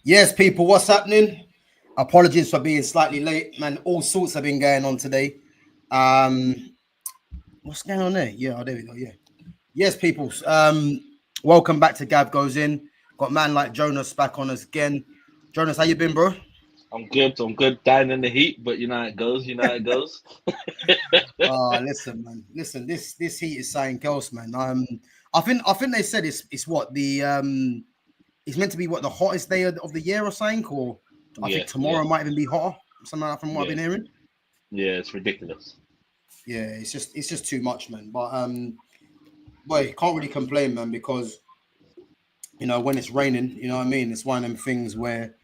Yes, people, what's happening? Apologies for being slightly late, man. All sorts have been going on today. Um, what's going on there? Yeah, there we go. Yeah, yes, people. Welcome back to Gavgoesin. Got man like Jonas back on us again. Jonas, how you been, bro? I'm good. I'm good. Dying in the heat, but you know how it goes. You know how it goes. Listen, man. Listen, this heat is saying else, man. I think they said it's what the it's meant to be what the hottest day of the year or something, or I Yeah, think yeah, tomorrow might even be hotter. Something like that from what I've yeah, been hearing. yeah. It's ridiculous. Yeah, it's just too much, man. But boy, can't really complain, man, because when it's raining, you know what I mean. It's one of them things where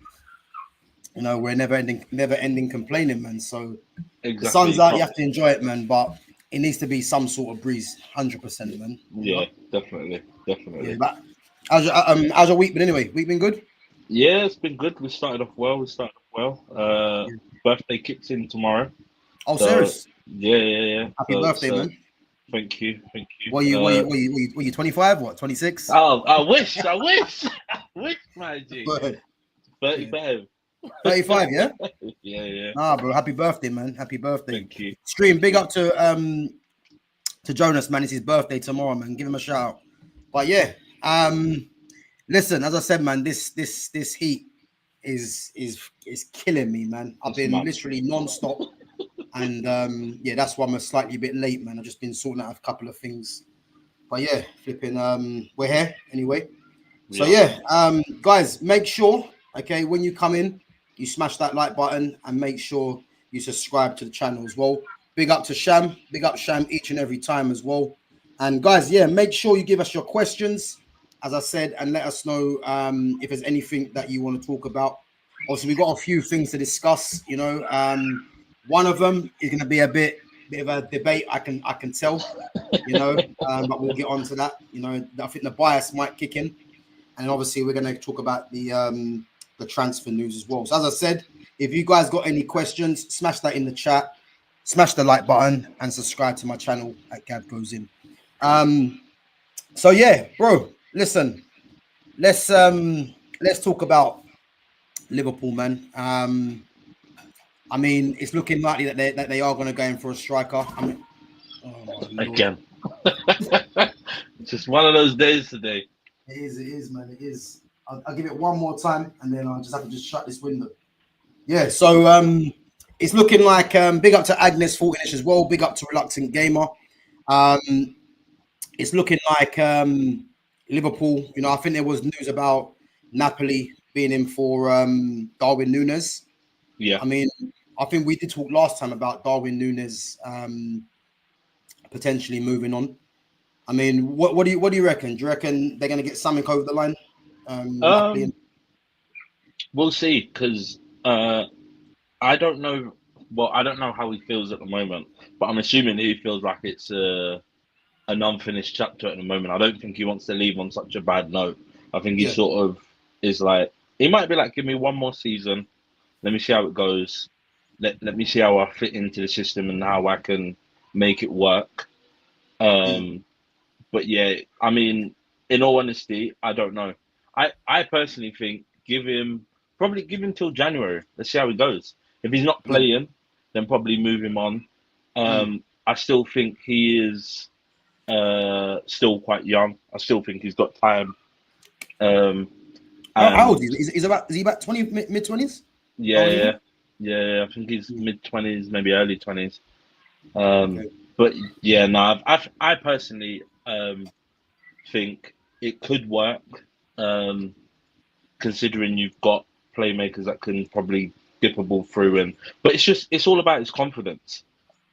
we're never ending complaining, man. So the Exactly. sun's You out, you can't. have to enjoy it, man. But it needs to be some sort of breeze, 100%, man. Yeah, definitely, Yeah. definitely. But how's your week been anyway? Week been good? Yeah, it's been good. We started off well. Yeah. Birthday kicks in tomorrow. Oh, So serious? yeah, yeah, yeah. Happy So birthday, it's man. thank you, thank you. What you what you what you what you, what you 25? What 26? Oh, I wish, I wish, my G. Yeah. 35. 35, yeah? Yeah, yeah. Nah, bro. Happy birthday, man. Happy birthday. Thank you, Stream, thank big you. up to Jonas, man. It's his birthday tomorrow, man. Give him a shout out. But yeah, listen, as I said, man, this heat is killing me, man. I've It's been mad. literally non-stop. And yeah, that's why I'm a slightly bit late, man. I've just been sorting out a couple of things. But yeah, flipping we're here anyway. So Yeah. yeah, guys, make sure, okay, when you come in, you smash that like button and make sure you subscribe to the channel as well. Big up to Sham, big up Sham each and every time as well. And guys, yeah, make sure you give us your questions, as I said, and let us know if there's anything that you want to talk about. Also, we've got a few things to discuss. One of them is going to be a bit of a debate. I can tell, but we'll get on to that. I think the bias might kick in, and obviously we're going to talk about the transfer news as well. So as I said, if you guys got any questions, smash that in the chat, smash the like button, and subscribe to my channel at Gav Goes In. Um, so yeah, bro, listen, let's talk about Liverpool, man. I mean, it's looking likely that they are going to go in for a striker. I mean, oh my lord, Again. It's just one of those days today. it is, man, it is. I'll give it one more time, and then I'll just have to just shut this window. Yeah, so it's looking like big up to Agnes 14ish as well. Big up to Reluctant Gamer. Um, it's looking like Liverpool. I think there was news about Napoli being in for Darwin Nunes. Yeah. I mean, I think we did talk last time about Darwin Nunes potentially moving on. I mean, what do you reckon? Do you reckon they're going to get something over the line? Napoli. Um, we'll see, because I don't know. Well, I don't know how he feels at the moment, but I'm assuming he feels like it's an unfinished chapter at the moment. I don't think he wants to leave on such a bad note. I think he Yeah, sort of is like, he might be like, give me one more season. Let me see how it goes. Let me see how I fit into the system and how I can make it work. yeah, Um, but yeah, I mean, in all honesty, I don't know. I personally think give him till January. Let's see how he goes. If he's not yeah. playing, then probably move him on. Mm. I still think he is still quite young. I still think he's got time. Um, How old and is he? Is he about 20, mid 20s? How yeah, old is yeah, he? yeah, yeah, I think he's Mm. mid 20s, maybe early 20s. Um, Okay. but yeah, no, I personally think it could work. Um, Considering you've got playmakers that can probably dip a ball through, but it's all about his confidence.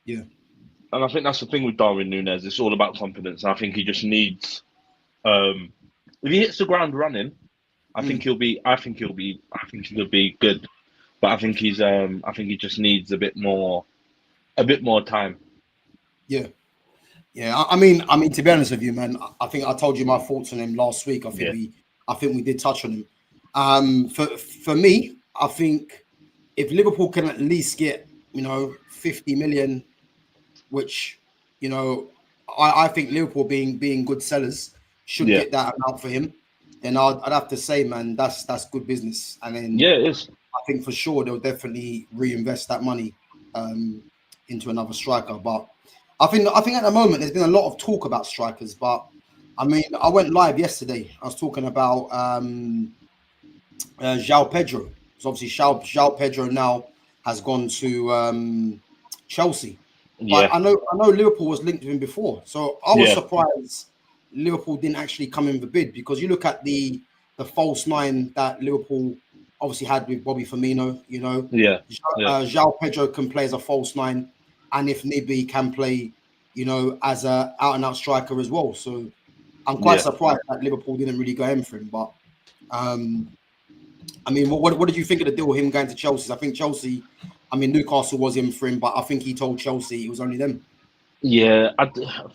Yeah. And I think that's the thing with Darwin Nunes. It's all about confidence. And I think he just needs um if he hits the ground running, Mm. I think he'll be good. But I think he just needs a bit more time. Yeah. Yeah. I mean, to be honest with you, man, I think I told you my thoughts on him last week. Yeah, I think we did touch on him. For me, I think if Liverpool can at least get 50 million, which you know I think Liverpool being good sellers should yeah, get that amount for him. then I'd have to say, man, that's good business. And then Yeah, it is. I think for sure they'll definitely reinvest that money into another striker. But I think at the moment there's been a lot of talk about strikers. But I mean, I went live yesterday. I was talking about João Pedro. So obviously, João Pedro now has gone to Chelsea. But Yeah, I know Liverpool was linked to him before, so I was yeah, surprised Liverpool didn't actually come in for bid, because you look at the false nine that Liverpool obviously had with Bobby Firmino. You know, yeah, yeah, João Pedro can play as a false nine, and if need be, can play, you know, as a out and out striker as well. So I'm quite yeah. surprised that Liverpool didn't really go in for him. But um, I mean, what did you think of the deal with him going to Chelsea? I think Chelsea, I mean, Newcastle was in for him, but I think he told Chelsea it was only them. Yeah,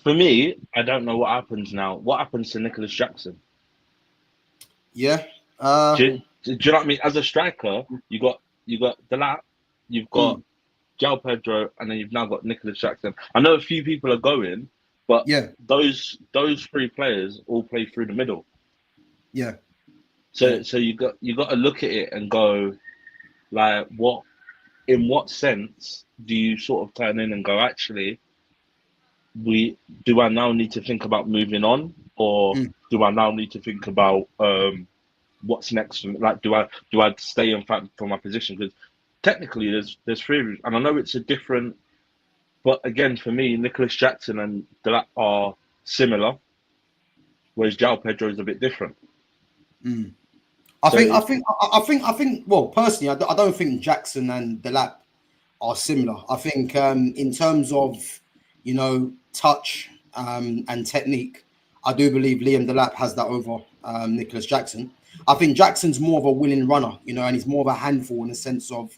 for me, I don't know what happens now. What happens to Nicholas Jackson? Yeah. Do you know what I mean? As a striker, you got Delap, you've got Mm, João Pedro, and then you've now got Nicholas Jackson. I know a few people are going, but yeah. those three players all play through the middle. Yeah. Yeah. So you got to look at it and go like, what in what sense do you sort of turn in and go, actually, we do I now need to think about moving on, or Mm, do I now need to think about what's next? Like, do I stay in fact for my position? Because technically, there's three, and I know it's a different. But again, for me, Nicholas Jackson and Delap are similar, whereas João Pedro is a bit different. mm. So I think. Well, personally, I don't think Jackson and Delap are similar. I think in terms of, you know, touch and technique, I do believe Liam Delap has that over Nicholas Jackson. I think Jackson's more of a willing runner, you know, and he's more of a handful in the sense of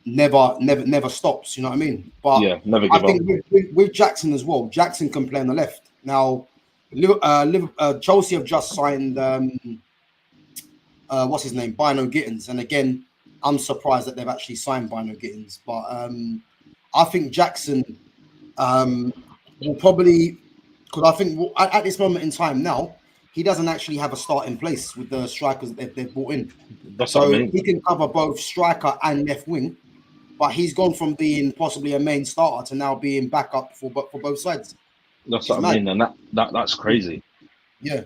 never stops. You know what I mean? But yeah, never I give up. think with Jackson as well, Jackson can play on the left. Now, Chelsea have just signed what's his name, Bino Gittins, and again, I'm surprised that they've actually signed Bino Gittins. But I think Jackson um, will probably, because I think at this moment in time now, he doesn't actually have a starting place with the strikers that they've brought in. That's what I So mean. he can cover both striker and left wing, but he's gone from being possibly a main starter to now being backup for both sides, That's which is what I mad. mean, and that's crazy. Yeah,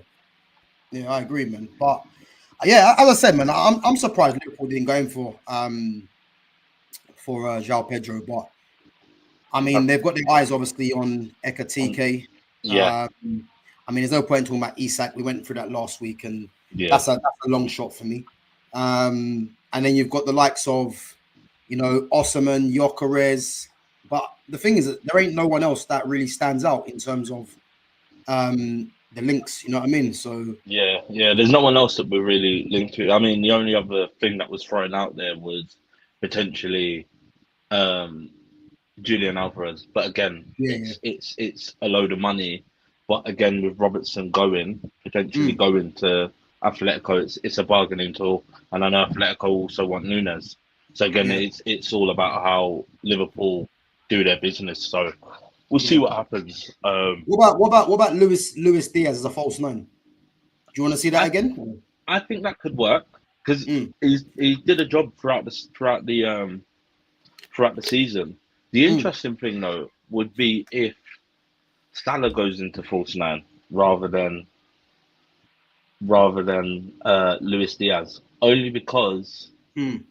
yeah, I agree, man. But yeah, as I said, man, I'm surprised Liverpool didn't go in for João Pedro, but I Uh, mean they've got their eyes obviously on um, Ekatike. yeah, I mean, there's no point in talking about Isak. We went through that last week, and yeah, that's a long shot for me. And then you've got the likes of, you know, Osman, Gyökeres. But the thing is that there ain't no one else that really stands out in terms of the links. You know what I mean? So yeah. There's no one else that we're really linked to. I mean, the only other thing that was thrown out there was potentially um, Julian Alvarez, but again, yeah, yeah. it's a load of money. But again, with Robertson potentially Mm, going to Atletico, it's a bargaining tool, and I know Atletico also want Nunes. So again, yeah, it's all about how Liverpool do their business. So we'll see yeah. what happens. What about Luis Diaz as a false nine? Do you want to see that I again? I think that could work because Mm, he did a job throughout the season. The mm. interesting thing though would be if Salah goes into false nine rather than Luis Diaz, only because Mm,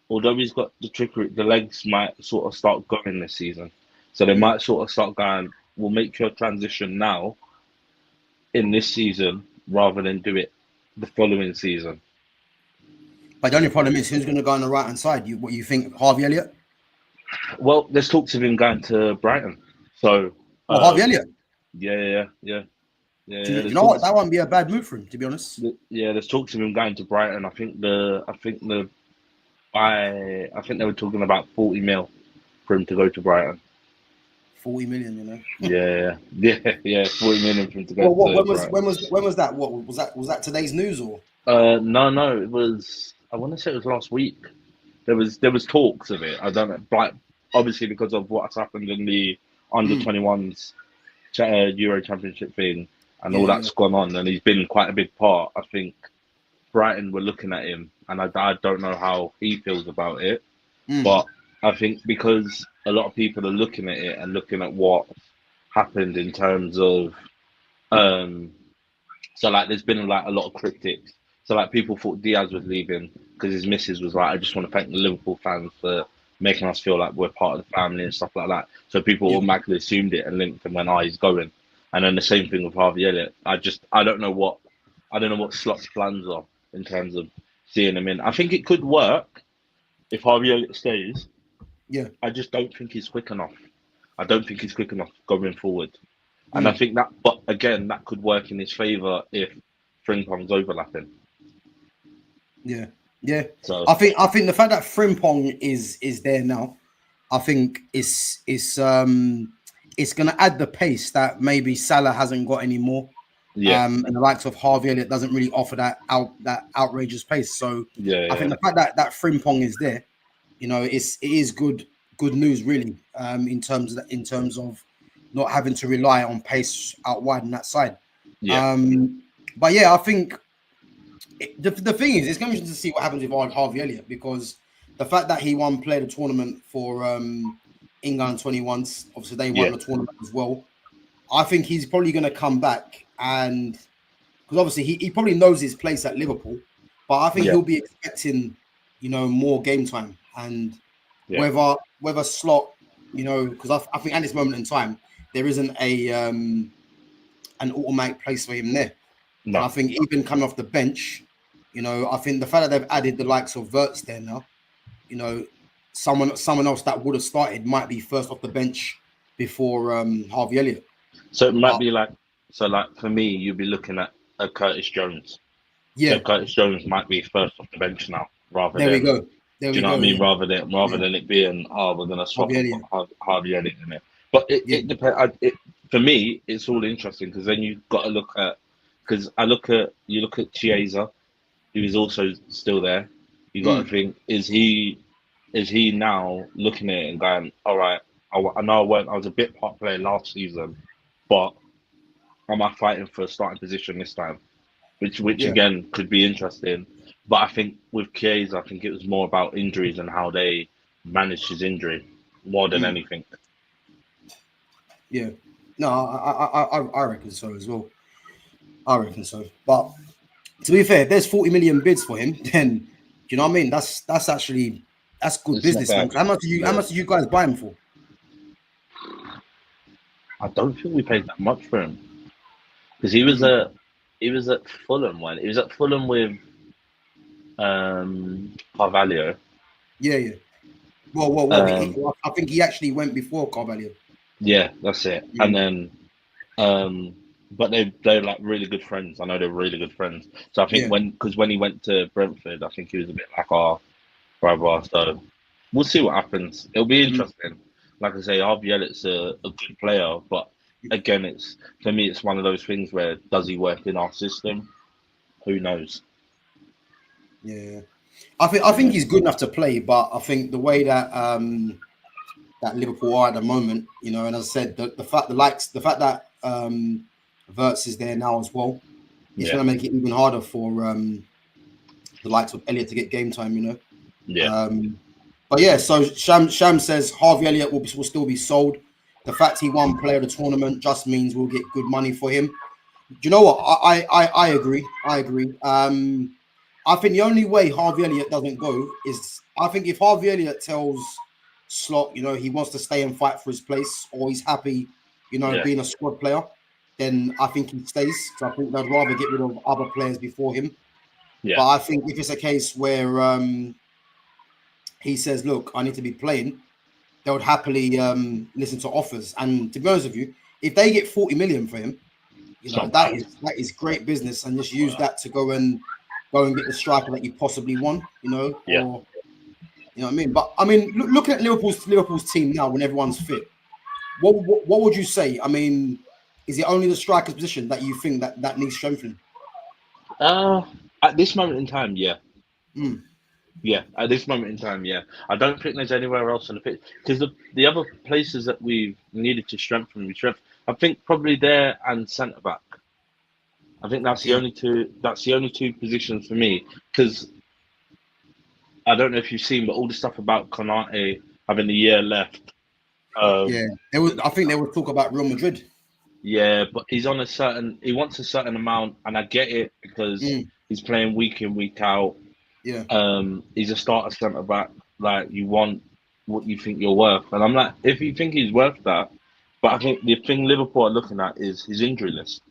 although he's got the trickery, the legs might sort of start going this season, so they mm. might sort of start going. We'll make your transition now in this season rather than do it the following season. But the only problem is who's going to go on the right hand side. What you think, Harvey Elliott? Well, there's talks of him going to Brighton, so Or Harvey um, Elliott? yeah. Do you There's know what? talks. That won't be a bad move for him, to be honest. Yeah, there's talks of him going to Brighton. I think they were talking about 40 mil for him to go to Brighton. 40 million, you know. Yeah, 40 million for him to go Well, to Brighton. when was that? What was that today's news or? No, it was. I want to say it was last week. There was talks of it. I don't know, like obviously because of what's happened in the under Mm, 21s Euro Championship thing. and all that's gone on, and he's been quite a big part. I think Brighton were looking at him, and I don't know how he feels about it, but I think because a lot of people are looking at it and looking at what happened in terms of, so like there's been like a lot of critics. So like people thought Diaz was leaving because his missus was like, I just want to thank the Liverpool fans for making us feel like we're part of the family and stuff like that. So people automatically assumed it and linked him when he's going. And then the same thing with Harvey Elliott. I don't know what Slot's plans are in terms of seeing him in. I think it could work if Harvey Elliott stays. Yeah. I just don't think he's quick enough. I don't think he's quick enough going forward. And I think that, but again, that could work in his favour if Frimpong's overlapping. Yeah, yeah. So I think the fact that Frimpong is there now, I think it's going to add the pace that maybe Salah hasn't got anymore. Yeah. And the likes of Harvey Elliott doesn't really offer that outrageous pace. So I think the fact that Frimpong is there, you know, it is good news really. In terms of not having to rely on pace out wide on that side. Yeah. But yeah, I think the thing is, it's going to be interesting to see what happens with Harvey Elliott, because the fact that he won player of the tournament for England 21s, obviously they won the tournament as well. I think he's probably going to come back, and because obviously he probably knows his place at Liverpool, but I think he'll be expecting, you know, more game time, and whether Slot, you know, because I think at this moment in time there isn't an automatic place for him there. No. And I think even coming off the bench, you know, I think the fact that they've added the likes of Wirtz there now, you know, someone else that would have started might be first off the bench before Harvey Elliott. So it might be like for me, you'd be looking at a Curtis Jones. Yeah, so Curtis Jones might be first off the bench now, rather there than. We go. Do you know what I mean? Rather than it being, we're gonna swap Harvey Elliott in it. But it depends. For me, it's all interesting because then you've got to look at, because you look at Chiesa, who is also still there. You got to think, is he now looking at it and going, all right, I know I was a bit part player last season, but am I fighting for a starting position this time? Which again could be interesting. But I think with Chiesa, I think it was more about injuries and how they managed his injury more than anything. Yeah. No, I reckon so as well. I reckon so. But to be fair, if there's 40 million bids for him, then do you know what I mean? That's good business. How much do you guys buy him for? I don't think we paid that much for him. Because he was at Fulham when he was at Fulham with Carvalho. Yeah. Well, I think he actually went before Carvalho. Yeah, that's it. Yeah. And then, but they're like really good friends. I know they're really good friends. So I think when he went to Brentford, I think he was a bit like our brother. So we'll see what happens. It'll be interesting. Like I say, Harvey Elliott's a good player, but again, for me, it's one of those things where does he work in our system? Who knows? Yeah, I think he's good enough to play, but I think the way that that Liverpool are at the moment, you know, and as I said, the fact that Wirtz is there now as well, it's going to make it even harder for the likes of Elliott to get game time, you know. Yeah. But yeah, so Sham says Harvey Elliott will still be sold. The fact he won player of the tournament just means we'll get good money for him. Do you know what? I agree. I think the only way Harvey Elliott doesn't go is, I think if Harvey Elliott tells Slot, you know, he wants to stay and fight for his place, or he's happy, you know, being a squad player, then I think he stays. So I think they'd rather get rid of other players before him. Yeah. But I think if it's a case where he says, look, I need to be playing, they would happily listen to offers. And to be honest with you, if they get 40 million for him, you know, that is great business, and just use that to go and get the striker that you possibly want, you know, or you know what I mean. But I mean, looking at Liverpool's team now when everyone's fit, what would you say? I mean, is it only the striker's position that you think that needs strengthening? At this moment in time, yeah. Yeah, at this moment in time, yeah. I don't think there's anywhere else on the pitch, because the other places that we've needed to strengthen, I think probably there and centre back. I think that's the Yeah. only two. That's the only two positions for me. Because I don't know if you've seen, but all the stuff about Konate having a year left. Yeah. Um, I think they would talk about Real Madrid. yeah, but he's on a certain. He wants a certain amount, and I get it because Mm, he's playing week in, week out. yeah. He's a starter centre back. Like you want what you think you're worth, and I'm like, if you think he's worth that, but I think the thing Liverpool are looking at is his injury list.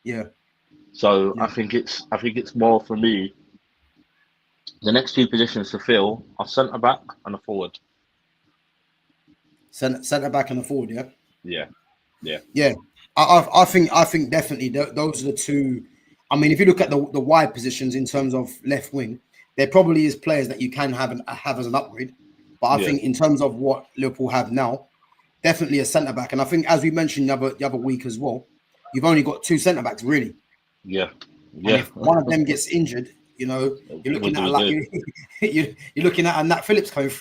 Yeah. So Yeah. I think it's more for me. The next two positions to fill are centre back and a forward. Centre back and a forward. Yeah. Yeah, yeah, Yeah. I think definitely those are the two. I mean, if you look at the wide positions in terms of left wing, there probably is players that you can have as an upgrade. But I yeah, think in terms of what Liverpool have now, definitely a centre back. And I think as we mentioned the other week as well, you've only got two centre backs really. yeah, And yeah. if one of them gets injured, you're What looking do at we like do? you're looking at a Nat Phillips coming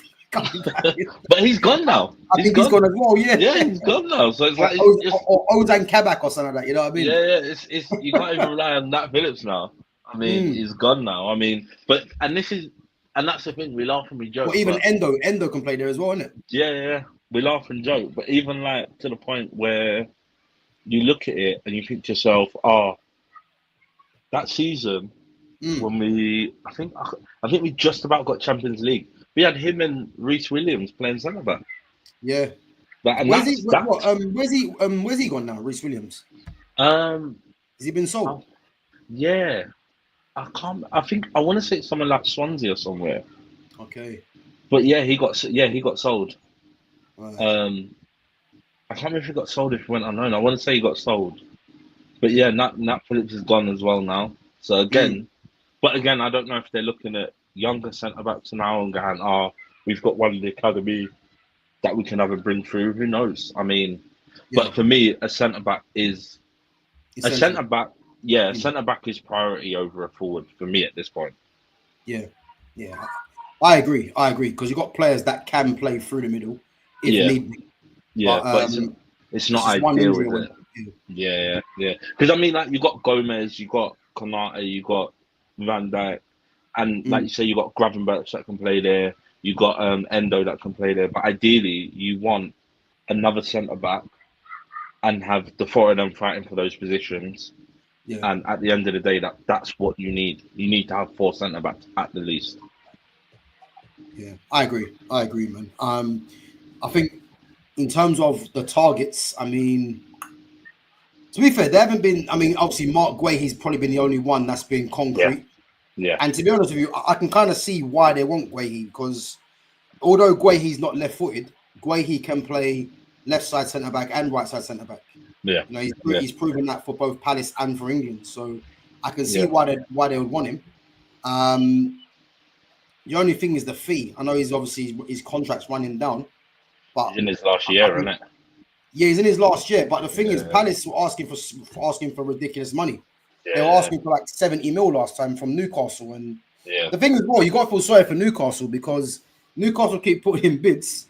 back. But he's gone now. I He's think he's gone. gone as well. Yeah. Yeah, he's gone now. So it's Or, like it's Oz- just or Ozan Kabak or something like that. You know what I mean? yeah, yeah. It's you can't even rely on Nat Phillips now. I mean, Mm. he's gone now. I mean, but and that's the thing. We laugh and we Or joke, even but Endo can play there as well, isn't it? yeah, yeah, yeah. We laugh and joke, but even like to the point where you look at it and you think to yourself, "Oh, that season Mm. when I think we just about got Champions League. We had him and Reece Williams playing centre back. Yeah. And Where's he? that's Where's he gone now? Reece Williams. um Has he been oh, sold? yeah. I think I want to say it's somewhere like Swansea or somewhere. Okay. But yeah, he got sold. Right. Um I can't remember if he got sold if he went unknown. I want to say he got sold. But yeah, Nat Phillips is gone as well now. So Mm. again, I don't know if they're looking at younger centre backs now and going, oh, we've got one in the academy that we can have and bring through. Who knows? I mean, Yeah. but for me, a centre back is a Essential. centre back. Yeah, a Mm. centre back is priority over a forward for me at this point. Yeah. Yeah. I agree. Because you've got players that can play through the middle if Yeah, need be. yeah, But but it's it's not just one ideal, injury is away. it? Yeah, yeah. Because I mean, like you got Gomez, you got Konate, you got Van Dijk, and like you Mm. say, you got Gravenberch that can play there. You got Endo that can play there. But ideally, you want another centre back and have the four of them fighting for those positions. Yeah. And at the end of the day, that's what you need. You need to have four centre backs at the least. Yeah. I agree, man. I think in terms of the targets, I mean, to be fair, there haven't been. I mean, obviously, Mark Guay, he's probably been the only one that's been Yeah, concrete. yeah, And to be honest with you, I can kind of see why they want Guehi because although Guehi's not left-footed, Guehi can play left side centre back and right side centre back. yeah, yeah, He's proven that for both Palace and for England, so I can see yeah. why they would want him. Um, the only thing is the fee. I know he's obviously his contract's running down, but He's in his last I year, isn't think it? yeah, he's in his last year. But the thing is, Yeah, Palace were asking for ridiculous money. They were yeah, asking for like 70 mil last time from Newcastle, and yeah. the thing is, well, you got to feel sorry for Newcastle because Newcastle keep putting in bids.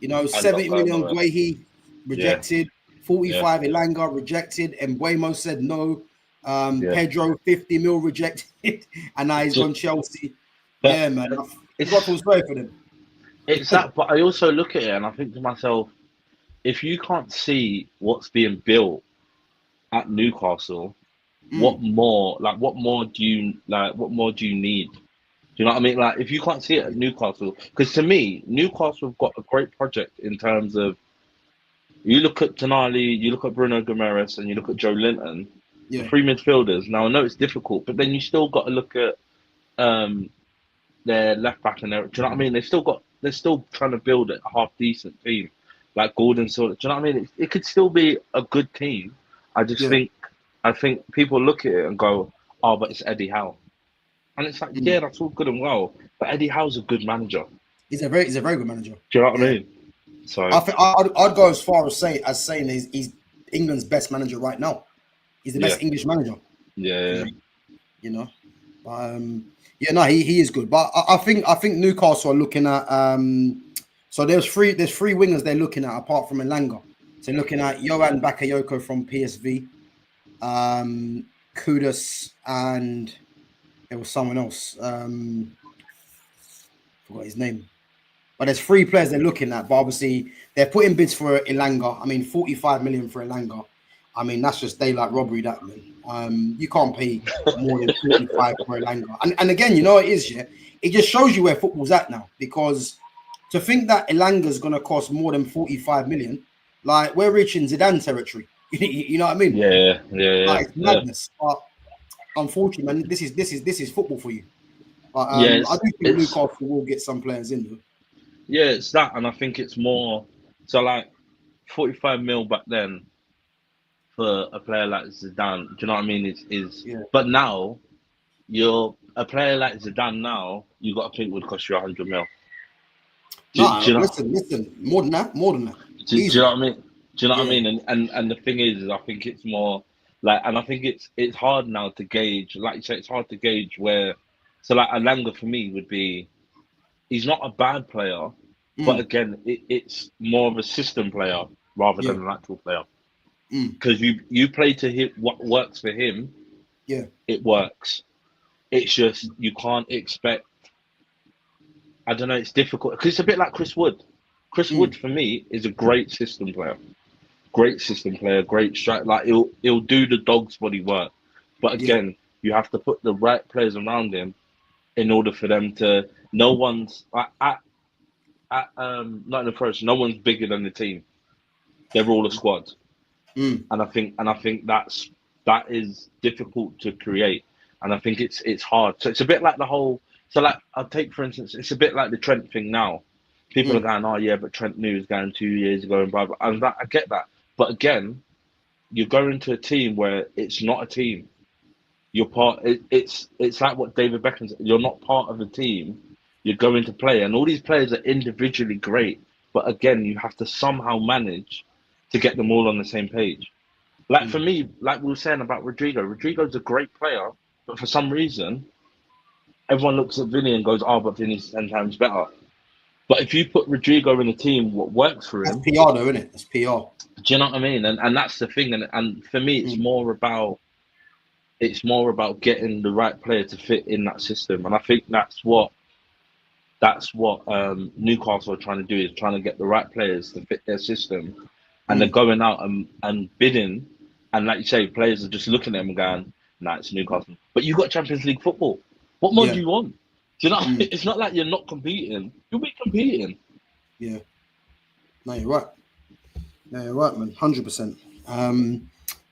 And not 70 going million nowhere. Guehi Yeah, rejected, yeah, 45 Elanga rejected, and Mbuemo said no. yeah. Pedro 50 mil rejected, and now he's gone Just, Chelsea. but Yeah, man, you got to it's feel sorry for them. it's that. But I also look at it and I think to myself, if you can't see what's being built at Newcastle, Mm, what more do you like? What more do you need? Do you know what I mean? Like, if you can't see it at Newcastle, because to me, Newcastle have got a great project in terms of you look at Tonali, you look at Bruno Gomes, and you look at Joe Linton, the yeah, three midfielders. Now I know it's difficult, but then you still got to look at um their left back and their. Do you know what I mean? They're still trying to build a half decent team, like Gordon sort of. Do you know what I mean? It could still be a good team. I just yeah, think I think people look at it and go, "Oh, but it's Eddie Howe," and it's like, mm. yeah, that's all good and well, but Eddie Howe's a good manager. He's a very good manager. Do you know what I Yeah, mean? So I think I'd go as far as saying he's England's best manager right now. He's the yeah, best English manager. yeah, Yeah, you know. Yeah, no, he is good, but I think Newcastle are looking at so there's three wingers they're looking at apart from Elanga. So looking at Johan Bakayoko from PSV, Kudus, and there was someone else. Forgot his name. But there's 3 players they're looking at. But obviously, they're putting bids for Elanga. I mean, 45 million for Elanga. I mean, that's just daylight robbery, that, man. You can't pay more than 45 for Elanga. And again, you know what it is, yeah? It just shows you where football's at now. Because to think that Elanga's going to cost more than 45 million, like, we're reaching Zidane territory. You know what I mean? Yeah. Like, it's madness. But unfortunately, man, this is football for you. But I do think Newcastle will get some players in, though. Yeah, it's that, and I think it's more. So, like, 45 mil back then for a player like Zidane. Do you know what I mean? Is Yeah. But now, you're a player like Zidane. Now you got to think would cost you 100 mil. Listen. More than that. Do you know what I mean? Do you know what I Yeah. mean? And the thing is, I think it's more like, and I think it's hard now to gauge. Like you say, it's hard to gauge where. So, like, Alanga for me would be. He's not a bad player, but again, it's more of a system player rather than an actual player. Because you play to him what works for him. Yeah, it works. It's just you can't expect. I don't know. It's difficult because it's a bit like Chris Wood. Chris Wood for me is a great system player. Great system player. Great strike. Like he'll do the dog's body work, but again, you have to put the right players around him in order for them to. No one's at Nottingham Forest. No one's bigger than the team. They're all a squad, and I think that is difficult to create, and I think it's hard. So it's a bit like the whole. So, like, I'll take for instance, it's a bit like the Trent thing now. People are going, oh yeah, but Trent knew he was going 2 years ago and blah blah. And I get that, but again, you're going to a team where it's not a team. You're part. It's like what David Beckham said. You're not part of a team. You're going to play, and all these players are individually great, but again, you have to somehow manage to get them all on the same page. Like for me, like we were saying about Rodrigo. Rodrigo's a great player, but for some reason, everyone looks at Vinny and goes, "Oh, but Vinny's 10 times better." But if you put Rodrigo in a team, what works for him? That's PR, though, isn't it? That's PR. Do you know what I mean? And that's the thing. And for me, it's more about getting the right player to fit in that system. And I think that's what Newcastle are trying to do, is trying to get the right players to fit their system. And they're going out and bidding. And like you say, players are just looking at them and going, nah, it's Newcastle. But you've got Champions League football. What more do you want? Do you know? It's not like you're not competing. You'll be competing. Yeah. No, you're right. No, you're right, man. 100%.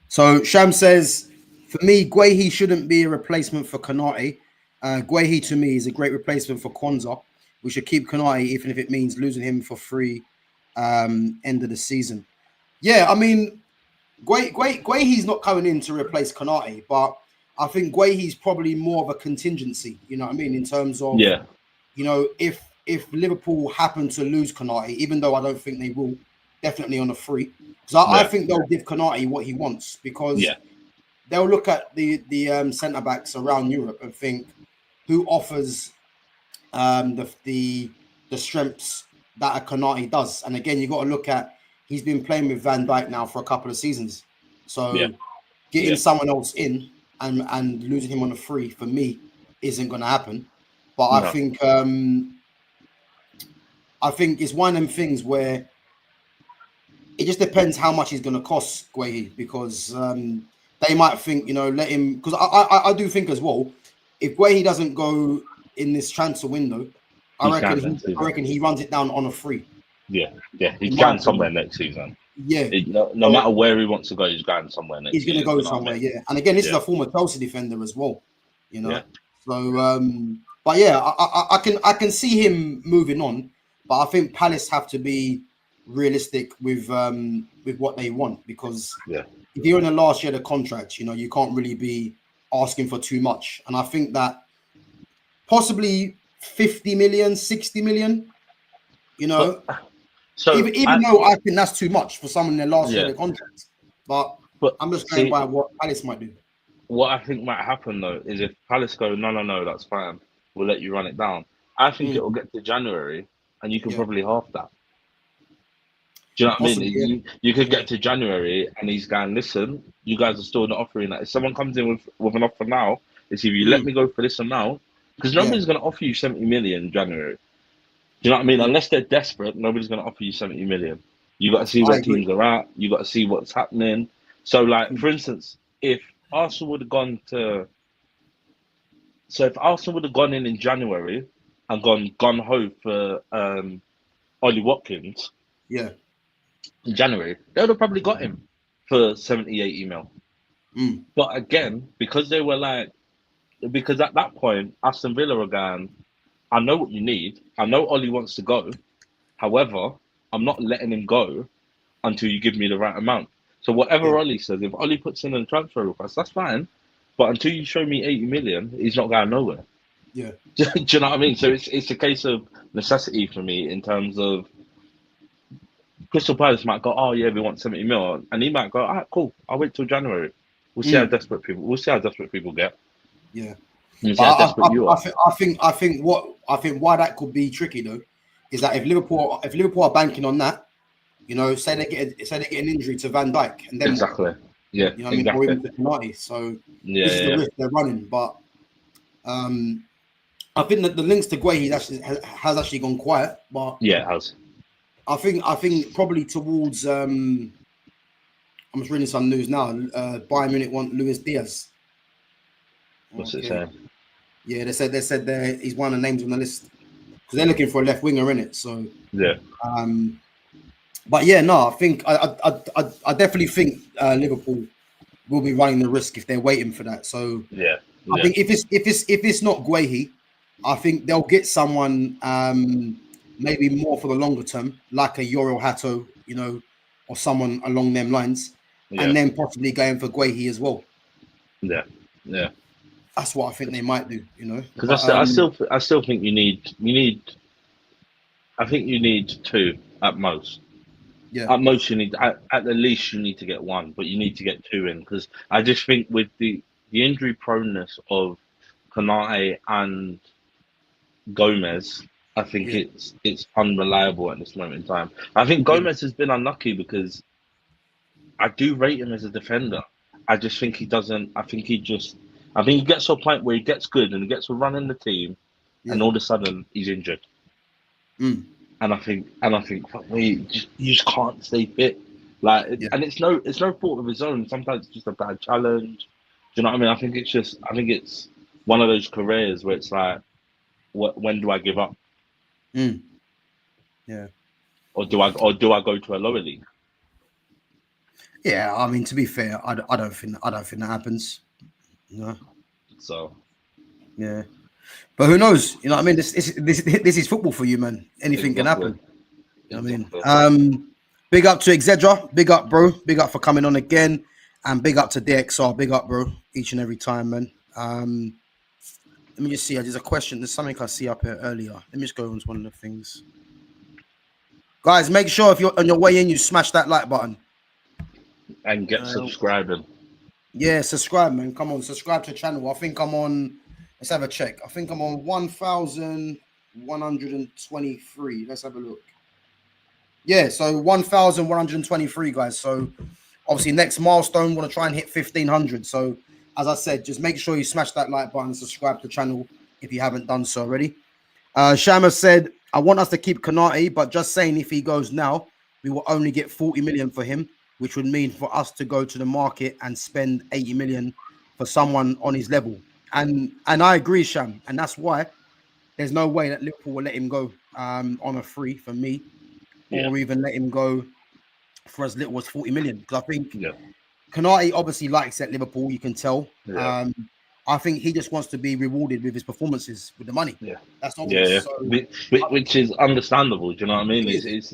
So Sham says, for me, Guehi shouldn't be a replacement for Konate. Guehi, to me, is a great replacement for Kwanzaa. We should keep Konate, even if it means losing him for free end of the season. Yeah, I mean, Guehi's not coming in to replace Konate, but I think Guehi's probably more of a contingency, you know what I mean, in terms of, you know, if Liverpool happen to lose Konate, even though I don't think they will, definitely on a free, because I think they'll give Konate what he wants, because they'll look at the centre-backs around Europe and think, who offers the strengths that a Konate does? And again, you've got to look at, he's been playing with Van Dijk now for a couple of seasons, so getting someone else in and losing him on a free, for me, isn't going to happen. But I think it's one of them things where it just depends how much he's going to cost Guehi, because they might think, you know, let him, because I do think as well, if Guehi doesn't go in this transfer window, I reckon he runs it down on a free. Yeah, he's going somewhere next season. Yeah, no matter where he wants to go, he's going somewhere next season. He's going to go somewhere, And again, this is a former Chelsea defender as well, you know. So, but yeah, I can see him moving on, but I think Palace have to be realistic with what they want, because if you're in the last year of the contract, you know, you can't really be asking for too much. And I think that possibly 50 million, 60 million, you know. So even though I think that's too much for someone in their last year of the contract, but I'm just going by what Palace might do. What I think might happen though is if Palace go, no, that's fine, we'll let you run it down. I think it will get to January and you can probably half that. Do you know what I mean? Possibly, yeah. You could get to January and he's going, listen, you guys are still not offering that. If someone comes in with an offer now, it's if you let me go for this amount, because Yeah. nobody's going to offer you 70 million in January. Do you know what I mean? Yeah. Unless they're desperate, nobody's going to offer you 70 million. You got to see I where agree. teams are at. You got to see what's happening. So, like, for instance, if Arsenal would have gone to, so if Arsenal would have gone in January and gone gun ho for Ollie Watkins Yeah. in January, they would have probably got him for 70, 80 mil. Mm. But again, because they were like, because at that point, Aston Villa are going, I know what you need. I know Ollie wants to go. However, I'm not letting him go until you give me the right amount. So whatever Yeah. Ollie says, if Ollie puts in a transfer request, that's fine. But until you show me 80 million, he's not going nowhere. Yeah. Do you know what I mean? So it's a case of necessity for me in terms of Crystal Palace might go, oh yeah, we want 70 mil, and he might go, all right, cool, I'll wait till January. We'll see how desperate people get. Yeah. We'll see how desperate you are. I think why that could be tricky though is that if Liverpool are banking on that, you know, say they get an injury to Van Dijk and then Exactly. Yeah, you know what I mean, or even to Konate. So this is the risk they're running. But I think that the links to Guehi has actually gone quiet. But yeah, it has. I think probably towards I'm just reading some news now. Bayern Munich want Luis Diaz. What's it saying? Yeah, they said he's one of the names on the list because they're looking for a left winger in it. So yeah. But yeah, no, I think I definitely think Liverpool will be running the risk if they're waiting for that. So yeah. I think if it's not Guehi, I think they'll get someone maybe more for the longer term, like a Yorio Hato, you know, or someone along them lines, and then possibly going for Guehi as well. Yeah, yeah. That's what I think they might do, you know. Because I still think you need. I think you need two at most. Yeah. At most, you need at the least you need to get one, but you need to get two in because I just think with the injury proneness of Konate and Gomez, I think it's unreliable at this moment in time. I think Gomez has been unlucky because I do rate him as a defender. I just think he doesn't. I think he gets to a point where he gets good and he gets to run in the team, and all of a sudden he's injured. And I think, fuck me, you just can't stay fit. Like, and it's no fault of his own. Sometimes it's just a bad challenge. Do you know what I mean? I think it's one of those careers where it's like, when do I give up? Yeah. Or do I go to a lower league? Yeah, I mean, to be fair, I don't think that happens. No. So. Yeah. But who knows? You know what I mean? This is football for you, man. Anything can happen. You know what I mean? Big up to Exedra. Big up, bro. Big up for coming on again. And big up to DXR. Big up, bro. Each and every time, man. Let me just see. There's a question. There's something I see up here earlier. Let me just go on to one of the things. Guys, make sure if you're on your way in, you smash that like button. And get subscribing. Yeah, subscribe, man. Come on, subscribe to the channel. I think I'm on... Let's have a check. I think I'm on 1,123. Let's have a look. Yeah, so 1,123, guys. So obviously next milestone, want to try and hit 1,500. So as I said, just make sure you smash that like button and subscribe to the channel if you haven't done so already. Shama said, I want us to keep Konate, but just saying if he goes now, we will only get 40 million for him, which would mean for us to go to the market and spend 80 million for someone on his level. And I agree, Sham, and that's why there's no way that Liverpool will let him go on a free for me, or even let him go for as little as 40 million. Because I think Konate obviously likes at Liverpool, you can tell. I think he just wants to be rewarded with his performances with the money. That's obvious. So, which is understandable. Do you know what I mean? It's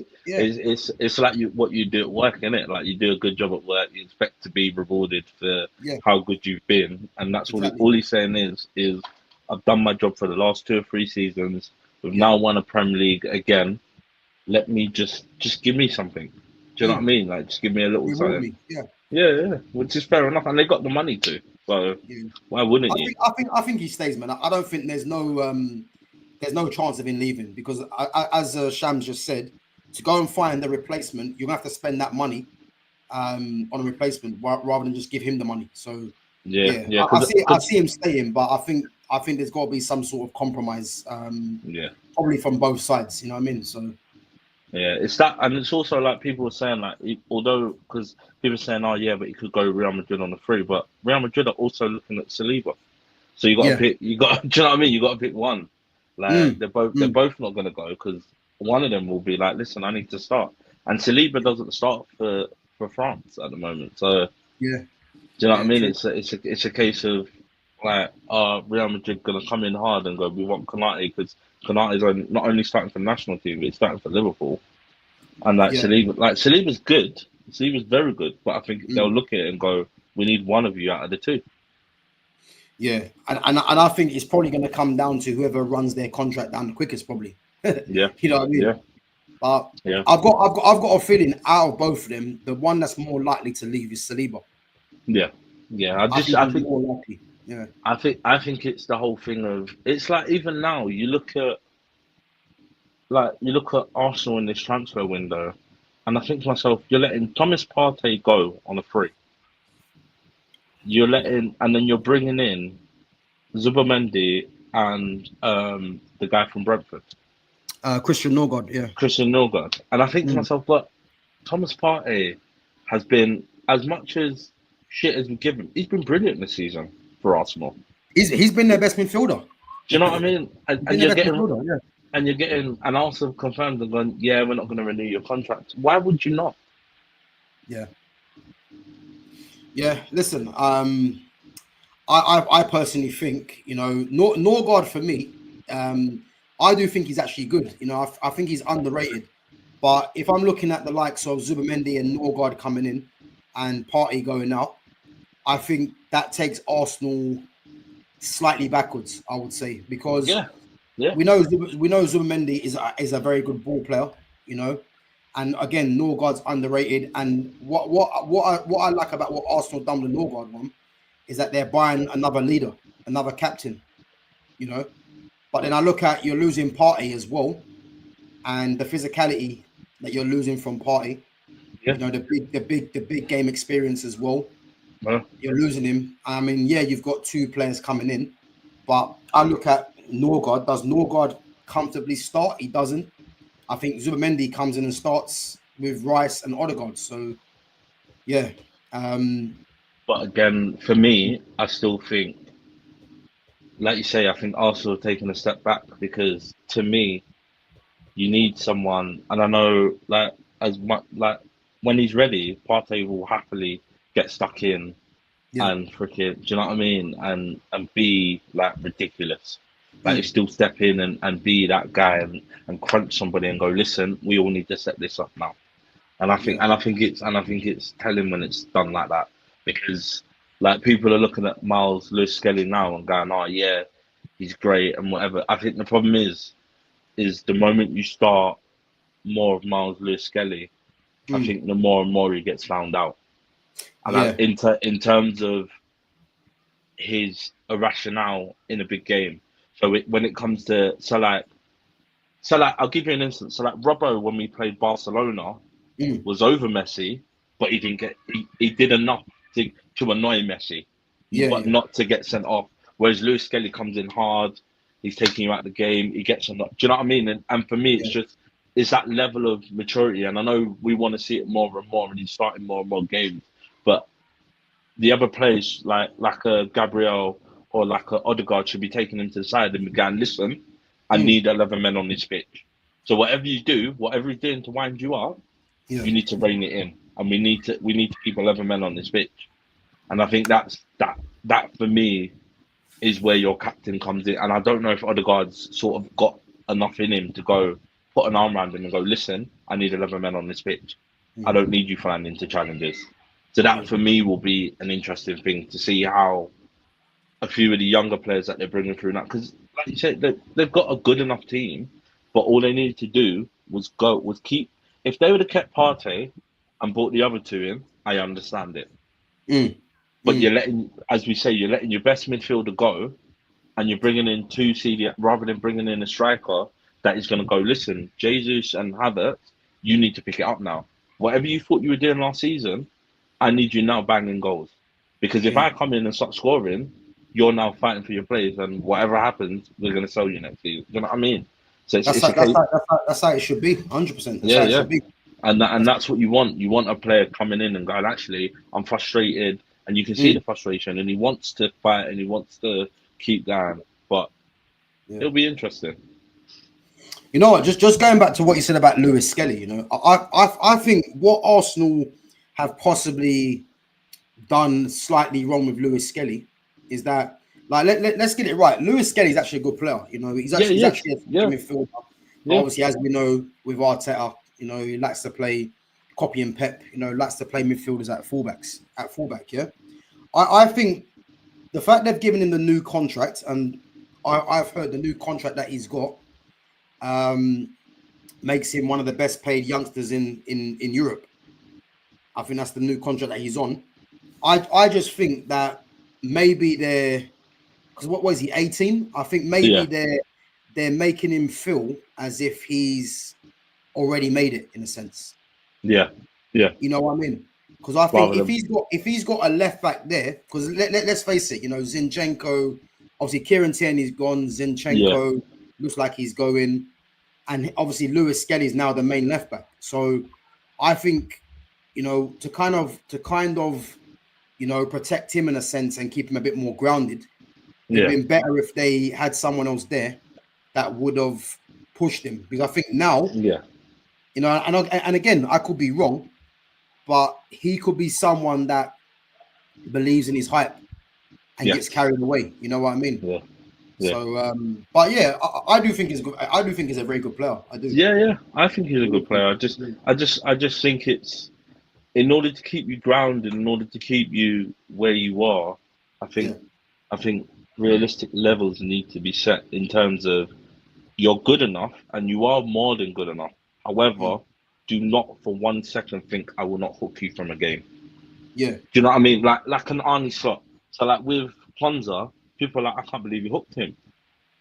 like what you do at work, isn't it? Like you do a good job at work, you expect to be rewarded for how good you've been, and that's all he's saying is I've done my job for the last 2 or 3 seasons. We've now won a Premier League again. Let me just give me something. Do you know what I mean? Like just give me a little something. Yeah, which is fair enough, and they got the money to. So why wouldn't you? I think he stays, man. I don't think there's no chance of him leaving because as Shams just said, to go and find the replacement, you're gonna have to spend that money on a replacement rather than just give him the money. So yeah. I see him staying, but I think there's got to be some sort of compromise. Probably from both sides. You know what I mean? So. Yeah, it's that, and it's also like people were saying, like, although because people are saying, oh yeah, but you could go Real Madrid on the free, but Real Madrid are also looking at Saliba, so you got to pick. You got, do you know what I mean? You got to pick one. Like they're both not going to go because one of them will be like, listen, I need to start, and Saliba doesn't start for France at the moment. So do you know what I mean? True. It's a case of like, Real Madrid going to come in hard and go, we want Konate because Konate's not only starting for the national team, but he's starting for Liverpool. And Saliba's good. Saliba's very good, but I think they'll look at it and go, we need one of you out of the two. Yeah, and I think it's probably going to come down to whoever runs their contract down the quickest, probably. Yeah, you know what I mean. Yeah, but I've got a feeling out of both of them, the one that's more likely to leave is Saliba. Yeah. I think more likely. Yeah, I think it's the whole thing of, it's like even now you look at Arsenal in this transfer window, and I think to myself, you're letting Thomas Partey go on a free. And then you're bringing in Zubomendi and the guy from Brentford, Christian Norgard. Yeah, Christian Norgard. And I think to myself, but Thomas Partey has been, as much as shit as we give him, he's been brilliant this season for Arsenal. He's been their best midfielder. Do you know what I mean? And you're getting, and Arsenal confirmed and going, yeah, we're not going to renew your contract. Why would you not? Yeah. Listen, I personally think, Norgard for me, I do think he's actually good. I think he's underrated. But if I'm looking at the likes of Zubomendi and Norgard coming in and Partey going out, I think that takes Arsenal slightly backwards, I would say, because we know Zubomendi is a very good ball player, and again Norgard's underrated. And what I like about what Arsenal done with Norgard one is that they're buying another leader, another captain, But then I look at, you're losing Partey as well, and the physicality that you're losing from Partey, the big game experience as well. You're losing him. I mean, you've got two players coming in, but I look at Norgard. Does Norgard comfortably start? He doesn't. I think Zubomendi comes in and starts with Rice and Odegaard. So, But again, for me, I still think, like you say, I think Arsenal have taken a step back because, to me, you need someone, and I know, when he's ready, Partey will happily get stuck in and freaking, do you know what I mean? And be ridiculous. He'll still step in and be that guy and crunch somebody and go, listen, we all need to set this up now. And I think it's telling when it's done like that, because people are looking at Miles Lewis-Skelly now and going, oh yeah, he's great and whatever. I think the problem is the moment you start more of Miles Lewis-Skelly, I think the more and more he gets found out. And in terms of his rationale in a big game, when it comes to I'll give you an instance. Robbo, when we played Barcelona, was over Messi, but he didn't get he did enough to annoy Messi, not to get sent off. Whereas Lewis-Skelly comes in hard, he's taking you out of the game, he gets on. Do you know what I mean? And for me, it's that level of maturity. And I know we want to see it more and more, and he's starting more and more games. But the other players, like a Gabriel or like a Odegaard, should be taking him to the side and be going, listen, I need 11 men on this pitch. So whatever you do, whatever he's doing to wind you up, you need to rein it in, and we need to keep 11 men on this pitch. And I think that for me is where your captain comes in. And I don't know if Odegaard's sort of got enough in him to go put an arm around him and go, listen, I need 11 men on this pitch. I don't need you flying into challenges. So that for me will be an interesting thing to see how a few of the younger players that they're bringing through now, because like you said, they've got a good enough team, but all they needed to do was keep. If they would have kept Partey and brought the other two in, I understand it. But you're letting your best midfielder go, and you're bringing in rather than bringing in a striker that is going to go, listen, Jesus and Havertz, you need to pick it up now. Whatever you thought you were doing last season, I need you now banging goals. Because if I come in and start scoring, you're now fighting for your place, and whatever happens, we're going to sell you next season. You know what I mean? So it's that's how it should be. 100%. That's how it should be. And that's what you want. You want a player coming in and going, actually, I'm frustrated, and you can see the frustration, and he wants to fight and he wants to keep going. But it'll be interesting. You know what? Just going back to what you said about Lewis Skelly. You know, I think what Arsenal have possibly done slightly wrong with Lewis Skelly is that, like, let's get it right. Lewis Skelly is actually a good player. You know, he's actually a midfielder. Obviously, as we know with Arteta, you know, he likes to play copy and Pep. You know, likes to play midfielders at fullback. Yeah, I think the fact they've given him the new contract, and I've heard the new contract that he's got, makes him one of the best paid youngsters in Europe. I think that's the new contract that he's on. I just think that maybe because what was he, 18? I think maybe they're making him feel as if he's already made it in a sense. Yeah. You know what I mean? Because I think if he's got a left back there, because let's face it, you know, Zinchenko, obviously Kieran Tierney's gone, Zinchenko looks like he's going, and obviously Lewis Skelly is now the main left back. So I think, you know, to kind of you know, protect him in a sense and keep him a bit more grounded. It'd been better if they had someone else there that would have pushed him. Because I think now, you know, and again, I could be wrong, but he could be someone that believes in his hype and gets carried away. You know what I mean? Yeah. So, but yeah, I do think he's good. I do think he's a very good player. I do. Yeah. I think he's a good player. I just think it's, in order to keep you grounded, in order to keep you where you are, I think realistic levels need to be set in terms of you're good enough and you are more than good enough. However, do not for 1 second think I will not hook you from a game. Yeah. Do you know what I mean? Like an Arnie Slot. So like with Ponza, people are like, I can't believe you hooked him.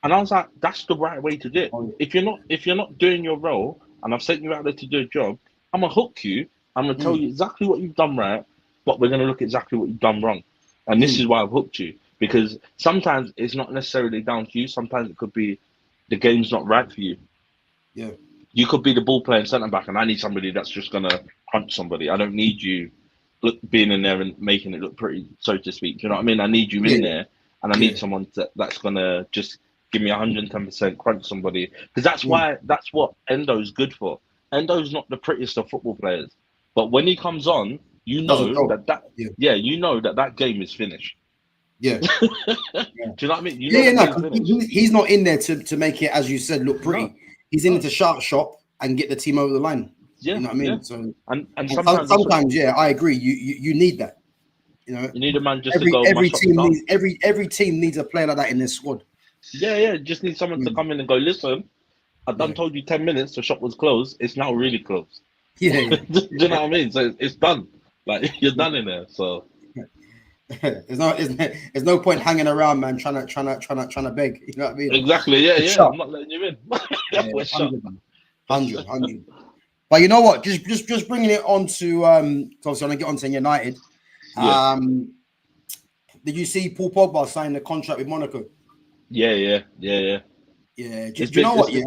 And I was like, that's the right way to do it. If you're not doing your role and I've sent you out there to do a job, I'm gonna hook you. I'm going to tell you exactly what you've done right, but we're going to look at exactly what you've done wrong. And this is why I've hooked you. Because sometimes it's not necessarily down to you. Sometimes it could be the game's not right for you. Yeah. You could be the ball playing centre-back, and I need somebody that's just going to punch somebody. I don't need you being in there and making it look pretty, so to speak. Do you know what I mean? I need you in there, and I need someone that's going to just give me 110% crunch somebody. Because that's what Endo's good for. Endo's not the prettiest of football players. But when he comes on, you know that game is finished. Yeah. Do you know what I mean? He's not in there to make it, as you said, look pretty. No. He's in it to shop and get the team over the line. Yeah. You know what I mean? Yeah. So and sometimes I agree. You need that. You know, you need a man just to go. Every team needs a player like that in their squad. Yeah. Just need someone to come in and go, listen, I've done told you 10 minutes, the shop was closed. It's now really closed. Yeah. Do you know what I mean? So it's done. Like you're done in there. So there's no point hanging around, man, trying to beg. You know what I mean? Exactly. Yeah. I'm not letting you in. 100. But you know what? Just bringing it on to obviously I want to get on to United. Yeah. Did you see Paul Pogba sign the contract with Monaco? Yeah. Do you know what? Yeah.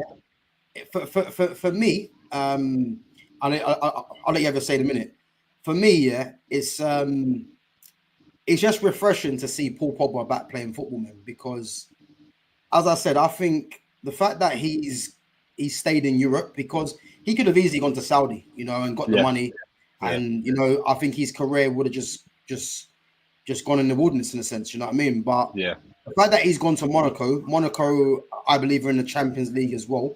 For me, I'll let you ever say in a minute. For me, it's just refreshing to see Paul Pogba back playing football, man. Because, as I said, I think the fact that he's stayed in Europe, because he could have easily gone to Saudi, you know, and got the money, and you know, I think his career would have just gone in the wilderness in a sense. You know what I mean? But the fact that he's gone to Monaco, I believe are in the Champions League as well.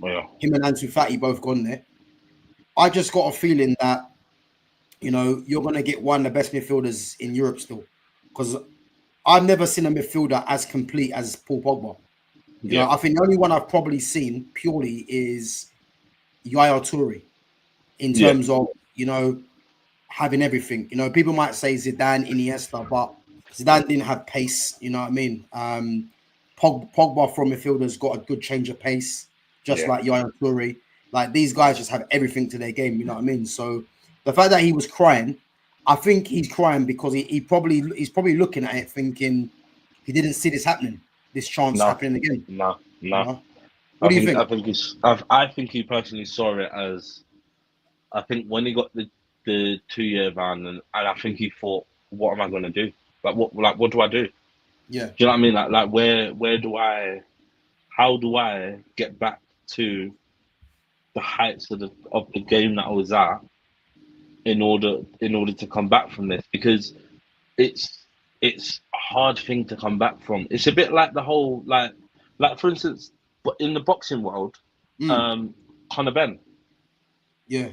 Him and Ansu Fati both gone there. I just got a feeling that, you know, you're going to get one of the best midfielders in Europe still. Because I've never seen a midfielder as complete as Paul Pogba. You know, I think the only one I've probably seen purely is Yaya Toure in terms of, you know, having everything. You know, people might say Zidane, Iniesta, but Zidane didn't have pace. You know what I mean? Pogba from midfielders got a good change of pace, just like Yaya Toure. Like these guys just have everything to their game. You know what I mean? So the fact that he was crying, I think he's crying because he's probably looking at it thinking he didn't see this happening, this chance No, happening again. no. You know? I What do you think? I think he personally saw it as, I think when he got the 2-year ban, and I think he thought, what am I going to do? What do I do? Yeah. Do you know what I mean? Like how do I get back to the heights of the game that I was at in order to come back from this? Because it's a hard thing to come back from. It's a bit like the whole like for instance, but in the boxing world, Conor Ben, Yeah.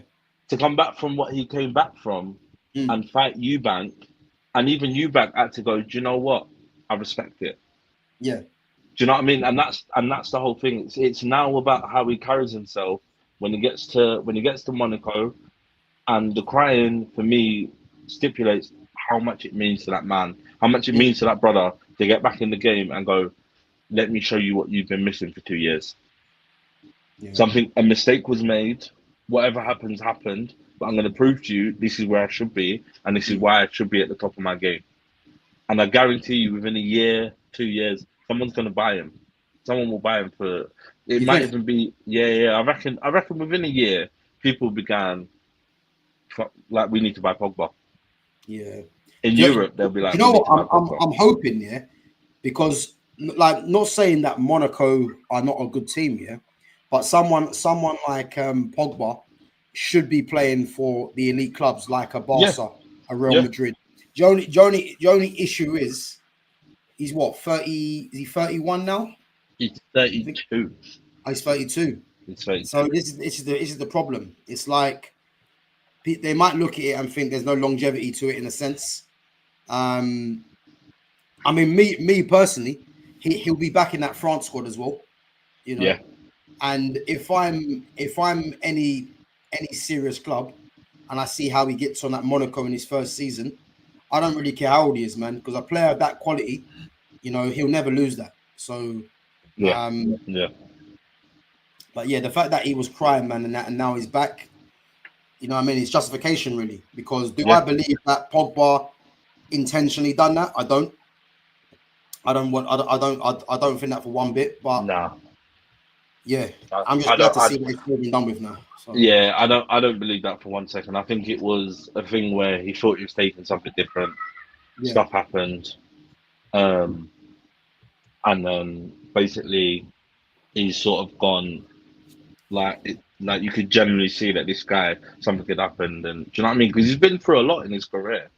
to come back from what he came back from Mm. and fight Eubank, and even Eubank had to go, do you know what? I respect it. Yeah. Do you know what I mean? And that's the whole thing. It's now about how he carries himself when he gets to Monaco, and the crying for me stipulates how much it means to that man, how much it means to that brother to get back in the game and go, let me show you what you've been missing for 2 years. Yeah. A mistake was made. Whatever happens, happened. But I'm going to prove to you this is where I should be, and this is why I should be at the top of my game. And I guarantee you, within a year, 2 years, someone's going to buy him. Someone will buy him for. It might even be. Yeah. I reckon within a year, people began. Like, we need to buy Pogba. Yeah. In Europe, they'll be like, you know what? I'm hoping, yeah, because like, not saying that Monaco are not a good team, yeah, but someone like Pogba should be playing for the elite clubs like a Barca, a Real Madrid. The only issue is he's what, 30? Is he 31 now? He's 32. He's 32. He's 32. So this is the problem. It's like they might look at it and think there's no longevity to it in a sense. I mean, me personally, he'll be back in that France squad as well, you know. Yeah. And if I'm any serious club, and I see how he gets on at Monaco in his first season, I don't really care how old he is, man, because a player of that quality, you know, he'll never lose that. So, yeah. But yeah, the fact that he was crying, man, and now he's back, you know what I mean? It's justification, really. Because do I believe that Pogba intentionally done that? I don't think that for one bit. But nah. Yeah, I'm just glad to see what it's been done with now. So. Yeah, I don't believe that for 1 second. I think it was a thing where he thought he was taking something different. Yeah. Stuff happened, and then basically he's sort of gone like you could generally see that this guy, something had happened, and do you know what I mean? Because he's been through a lot in his career.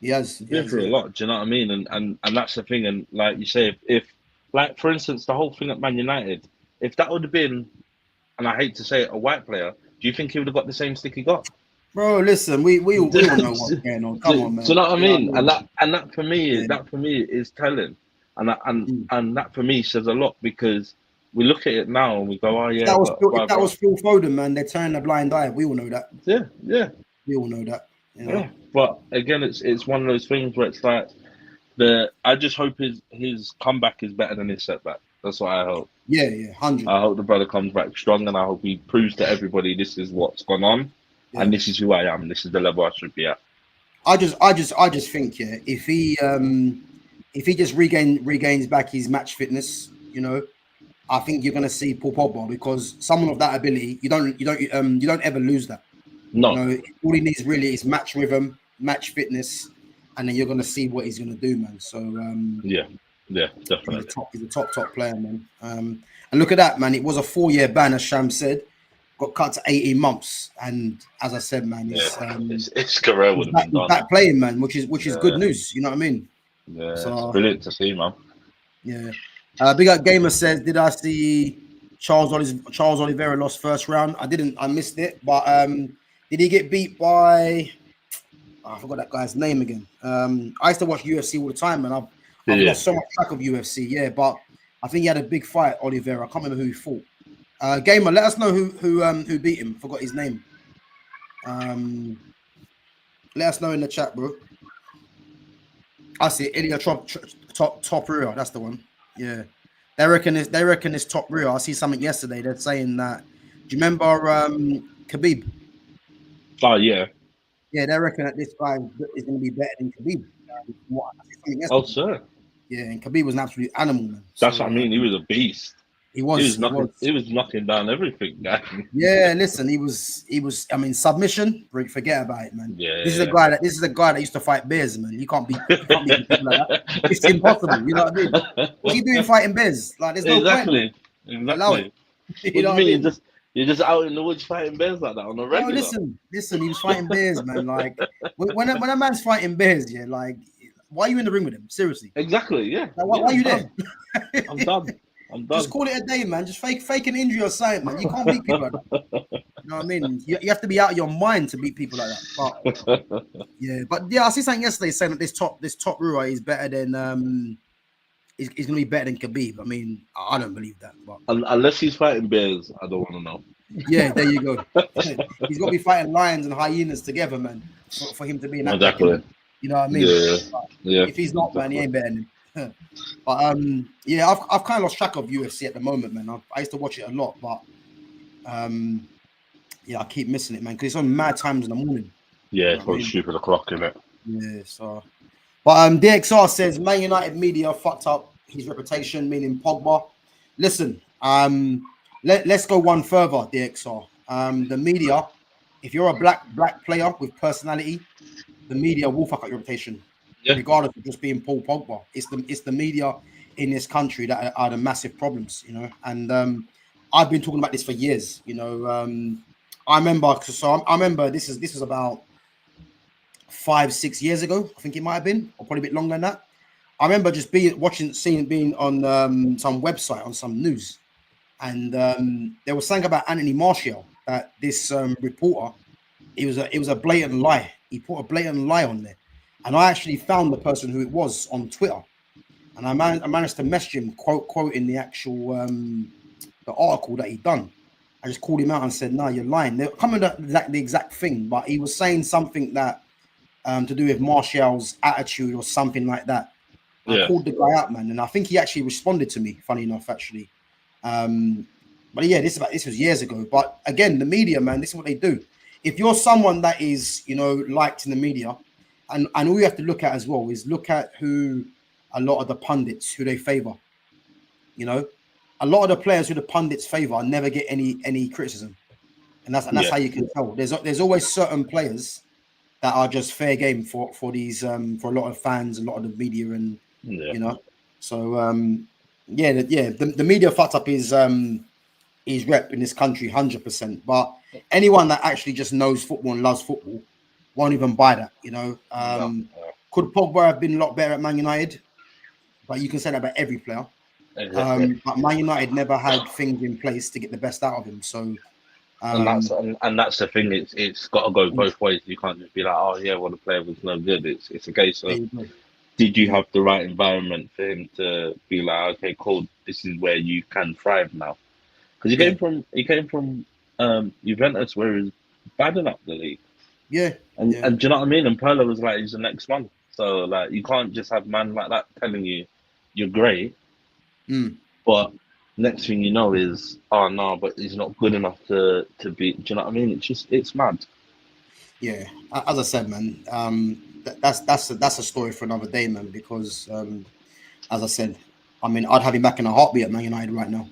He's been through a lot. Do you know what I mean? And that's the thing. And like you say, if like for instance the whole thing at Man United, if that would have been, and I hate to say it, a white player, do you think he would have got the same stick he got? Bro, listen, we all know what's going on. Come on, man. Do you know what I mean? And that for me is telling, and that for me says a lot, because we look at it now and we go, oh yeah. If that was Phil Foden, man, they're turning a blind eye. We all know that. Yeah. We all know that. You know? Yeah, but again, it's one of those things where it's like I just hope his comeback is better than his setback. That's what I hope. Yeah, 100. I hope the brother comes back strong, and I hope he proves to everybody this is what's gone on, and this is who I am. This is the level I should be at. I just think, yeah, if he just regains back his match fitness, you know, I think you're gonna see Paul Pogba, because someone of that ability, you don't ever lose that. No, you know, all he needs really is match rhythm, match fitness, and then you're gonna see what he's gonna do, man. So yeah, definitely. He's a top player, man. And look at that, man. It was a 4-year ban, as Sham said. Got cut to 18 months, and as I said, man, his career would have been done. Back playing, man, which is good news. You know what I mean? Yeah, so, it's brilliant to see, man. Yeah. Big Up Gamer says, did I see Charles Oliveira lost first round? I didn't. I missed it. But did he get beat by? I forgot that guy's name again. I used to watch UFC all the time, man. I've lost so much track of UFC. Yeah, but I think he had a big fight, Oliveira. I can't remember who he fought. Gamer, let us know who beat him. Forgot his name. Let us know in the chat, bro. I see Ilya top rear. That's the one. Yeah, they reckon it's top rear. I see something yesterday. They're saying that you remember Khabib? Oh yeah. Yeah, they reckon that this guy is going to be better than Khabib. From what I see something Oh yesterday. sir. Yeah, and Khabib was an absolute animal, man. That's what So I mean. He was a beast. he was. He was knocking down everything, guy. Yeah, listen, he was. I mean, submission. Forget about it, man. Yeah. This is a guy that used to fight bears, man. You can't beat people like that. It's impossible. You know what I mean? What are you doing fighting bears? Like, there's no point. Exactly. Allow it. What do You know you what I mean? mean? You're just out in the woods fighting bears like that on a No, regular. listen. He was fighting bears, man. Like when a man's fighting bears, yeah, like why are you in the ring with him? Seriously. Exactly. Yeah. Like, why are you done. there? I'm done. Just call it a day, man. Just fake an injury or something, man. You can't beat people like that. You know what I mean? You have to be out of your mind to beat people like that. But I see something yesterday saying that this top Rua is better than he's gonna be better than Khabib. I mean, I don't believe that. But unless he's fighting bears, I don't want to know. Yeah, there you go. He's got to be fighting lions and hyenas together, man, for him to be in that. Exactly. You know what I mean? Yeah. If he's not, man, he ain't better than him. But I've kind of lost track of UFC at the moment, man. I used to watch it a lot, but I keep missing it, man, because it's on mad times in the morning. Yeah, it's on stupid o'clock, isn't it? Yeah, so. But DXR says Man United media fucked up his reputation, meaning Pogba. Listen, let's go one further, DXR. The media, if you're a black player with personality, the media will fuck up your reputation, regardless of just being Paul Pogba. It's the media in this country that are the massive problems, you know. And I've been talking about this for years, you know. I remember this is about 5-6 years ago, I think it might have been, or probably a bit longer than that. I remember just being on some website on some news, and there was something about Anthony Martial that this reporter, it was a blatant lie. He put a blatant lie on there, and I actually found the person who it was on Twitter, and I managed to message him quoting the actual the article that he'd done. I just called him out and said, "No, you're lying." They're coming to the exact thing, but he was saying something that to do with Martial's attitude or something like that. I called the guy out, man, and I think he actually responded to me. Funny enough, actually. But yeah, this was years ago. But again, the media, man, this is what they do. If you're someone that is, you know, liked in the media, and all you have to look at as well is look at who a lot of the pundits who they favor. You know, a lot of the players who the pundits favor never get any criticism, and that's how you can tell. There's always certain players that are just fair game for these for a lot of fans, a lot of the media, and you know. So the media fucked up his rep in this country 100%. But anyone that actually just knows football and loves football won't even buy that. You know, could Pogba have been a lot better at Man United? But you can say that about every player. Exactly. But Man United never had things in place to get the best out of him. So. And that's the thing. It's got to go both ways. You can't just be like, oh yeah, well the player was no good. It's a case of did you have the right environment for him to be like, okay, cool, this is where you can thrive now? Because he came from Juventus, where he was bad enough the league. And do you know what I mean? And Perla was like, he's the next one. So like, you can't just have man like that telling you you're great, but next thing you know is, oh no, but he's not good enough to be. Do you know what I mean? It's mad. Yeah, as I said, man, that's a story for another day, man. Because as I said, I mean, I'd have him back in a heartbeat at Man United right now.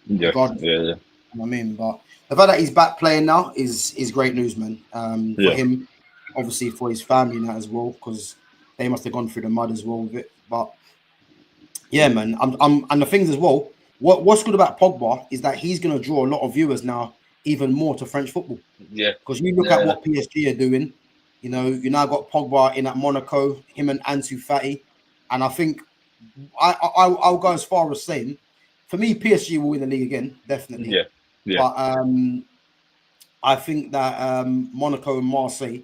Yeah. You know what I mean, but the fact that he's back playing now is great news, man. For him, obviously for his family now as well, because they must have gone through the mud as well with it. But yeah, man, and the things as well. What's good about Pogba is that he's going to draw a lot of viewers now, even more to French football. Yeah, because you look at what PSG are doing. You know, you now got Pogba in at Monaco, him and Ansu Fati, and I think I'll go as far as saying, for me, PSG will win the league again, definitely. Yeah. But I think that Monaco and Marseille,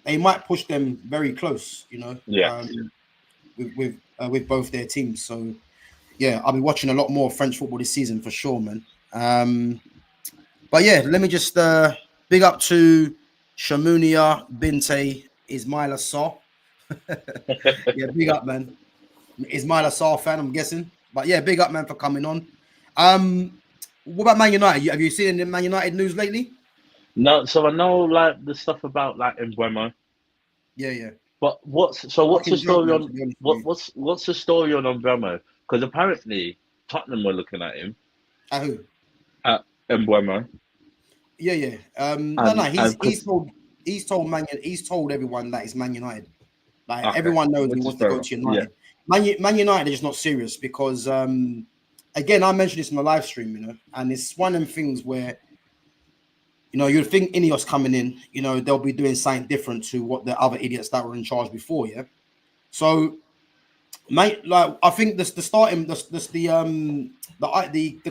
they might push them very close. You know. Yeah. With both their teams, so. Yeah, I'll be watching a lot more French football this season for sure, man. But yeah, let me just big up to Shamunia Binte Ismaila Sarr. Yeah, big up, man. Ismaila Sarr fan, I'm guessing. But yeah, big up, man, for coming on. What about Man United? Have you seen any Man United news lately? No, so I know like the stuff about like Mbeumo, Yeah, yeah. but what's the Fucking joke, story man. To on be honest with you. what's the story on Mbeumo? Because apparently Tottenham were looking at him Who? at Mbeumo, Yeah, yeah. No. and He's because told he's told everyone that it's Man United. Like okay, everyone knows he which is wants to fair go enough. to Yeah, United. Man United are just not serious because again, I mentioned this in the live stream, and it's one of them things where you'd think Ineos coming in, they'll be doing something different to what the other idiots that were in charge before, yeah. So, mate, like I think the starting the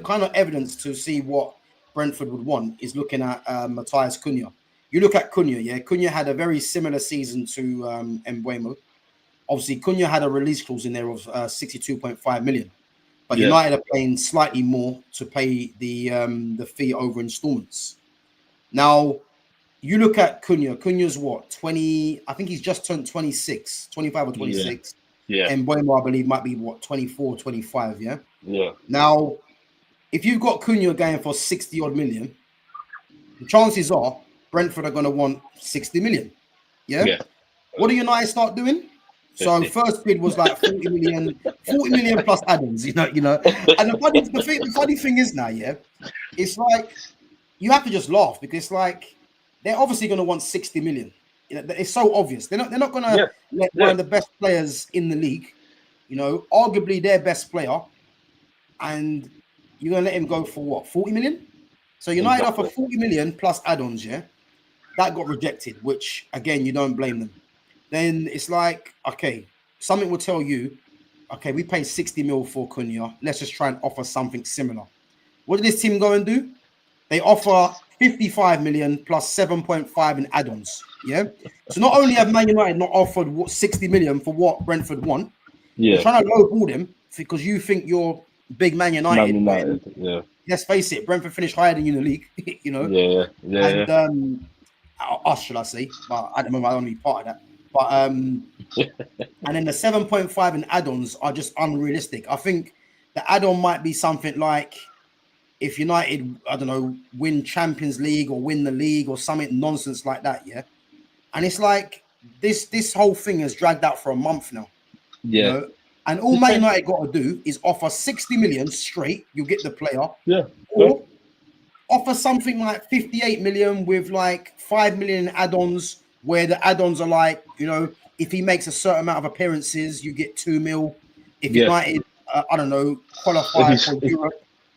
kind of evidence to see what Brentford would want is looking at Matthias Cunha. You look at Cunha, yeah. Cunha had a very similar season to Mbeumo. Obviously, Cunha had a release clause in there of 62.5 million, but yeah, United are paying slightly more to pay the fee over installments. Now, you look at Cunha. Cunha's what, 20? I think he's just turned 26, 25 or yeah, 26. yeah, And Bueno, I believe, might be what, 24, 25, yeah? yeah, Now, if you've got Cunha going for 60 odd million, the chances are Brentford are going to want 60 million, yeah? yeah. What do United start doing? So 50. first bid was like 40 million plus add-ons, And the funny thing is now, yeah, it's like you have to just laugh because like they're obviously going to want 60 million. It's so obvious. They're not going to Yeah, let one yeah, of the best players in the league, arguably their best player, and you're going to let him go for what, 40 million? So United offer exactly. 40 million plus add-ons, yeah. That got rejected, which again you don't blame them. Then it's like, okay, something will tell you, okay, we paid 60 mil for Cunha. Let's just try and offer something similar. What did this team go and do? They offer 55 million plus 7.5 in add-ons. Yeah. So not only have Man United not offered 60 million for what Brentford want, you're Yeah, trying to lowball them because you think you're big Man Man United. When United. Yeah, let's face it, Brentford finished higher than you in the league, yeah, yeah, and us, should I say? But at the moment, I don't want to be part of that. But and then the 7.5 in add-ons are just unrealistic. I think the add-on might be something like if United, I don't know, win Champions League or win the league or something nonsense like that, yeah. And it's like this whole thing has dragged out for a month now, yeah, And all the Man same. United got to do is offer 60 million straight, you get the player, Yeah, yeah, or offer something like 58 million with like 5 million add-ons, where the add-ons are like, if he makes a certain amount of appearances, you get 2 mil. If yeah. United, I don't know, If qualify he's for if, Europe,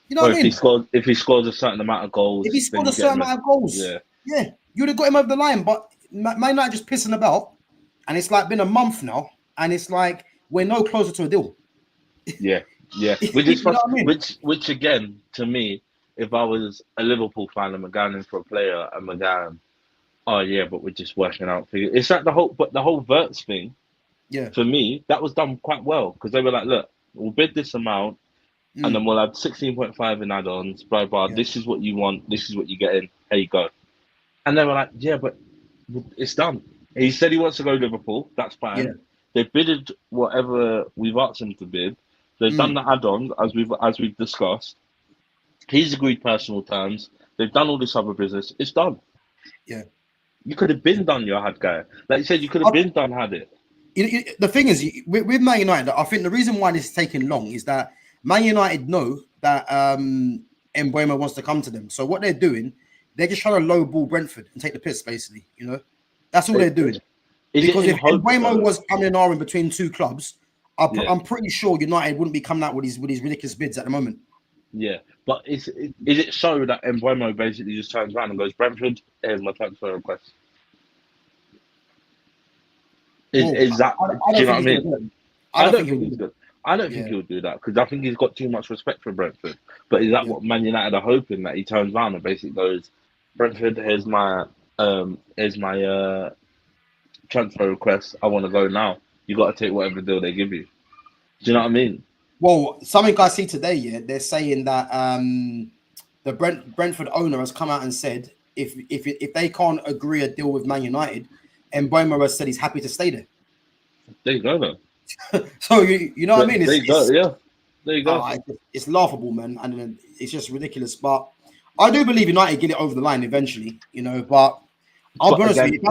you know or what I mean? if he scores a certain amount of If he goals, then scored a you get certain him. amount of goals, Yeah, yeah, you'd have got him over the line. But Man United just pissing about, and it's like been a month now, and it's like we're no closer to a deal. yeah, yeah. Which is You know what I mean? which again to me, if I was a Liverpool fan and we're going in for a player and we're going, oh yeah, but we're just working out figures. It's like the whole Verts thing. Yeah. For me, that was done quite well because they were like, look, we'll bid this amount and then Mm. we'll add 16.5 in add-ons, blah blah. Yeah. This is what you want. This is what you get in. Here you go. And they were like, yeah, but it's done. He said he wants to go to Liverpool. That's Yeah. fine. They bidded whatever we've asked them to bid. They've done Mm. the add-ons as we've discussed. He's agreed personal terms. They've done all this other business. It's done. Yeah. You could have been done your had guy. Like you said, you could have been done had it. The thing is, with Man United, I think the reason why this is taking long is that Man United know that Mbeumo wants to come to them. So what they're doing, they're just trying to lowball Brentford and take the piss, basically. That's all they're doing. Is it Because in if hope Mbeumo though? was coming in between two clubs, Yeah, I'm pretty sure United wouldn't be coming out with these ridiculous bids at the moment. yeah. But is it so that Mbeumo basically just turns around and goes, Brentford, here's my transfer request? Well, Is that? I Do you don't know think what I he's going mean? to do it. I I don't don't think he'll think do he's it. good. I don't think Yeah, he'll do that because I think he's got too much respect for Brentford. But is that yeah. what Man United are hoping that he turns around and basically goes, Brentford, here's my transfer request. I want to go now. You got to take whatever deal they give you. Do you know what I mean? Well, something I see today, yeah, they're saying that the Brentford owner has come out and said if they can't agree a deal with Man United, and Mbeumo has said he's happy to stay there. There you go, though. So you know what I mean? There you go. Yeah, There you go. It's laughable, man, and it's just ridiculous. But I do believe United get it over the line eventually, you know. But I'll be honest with you,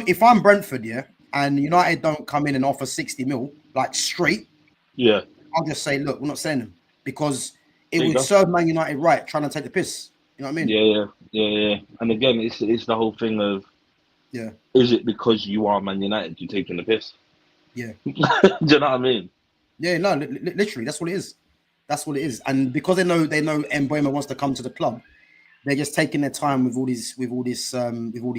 if I'm Brentford, yeah, and United don't come in and offer 60 mil like straight, yeah, I'll just say, look, we're not selling them because it would serve Man United right trying to take the piss. You know what I mean? Yeah. And again, it's the whole thing of is it because you are Man United you're taking the piss? Yeah. Do you know what I mean? Yeah, no, literally, that's what it is. That's what it is. And because they know Mbeumo wants to come to the club, they're just taking their time with all these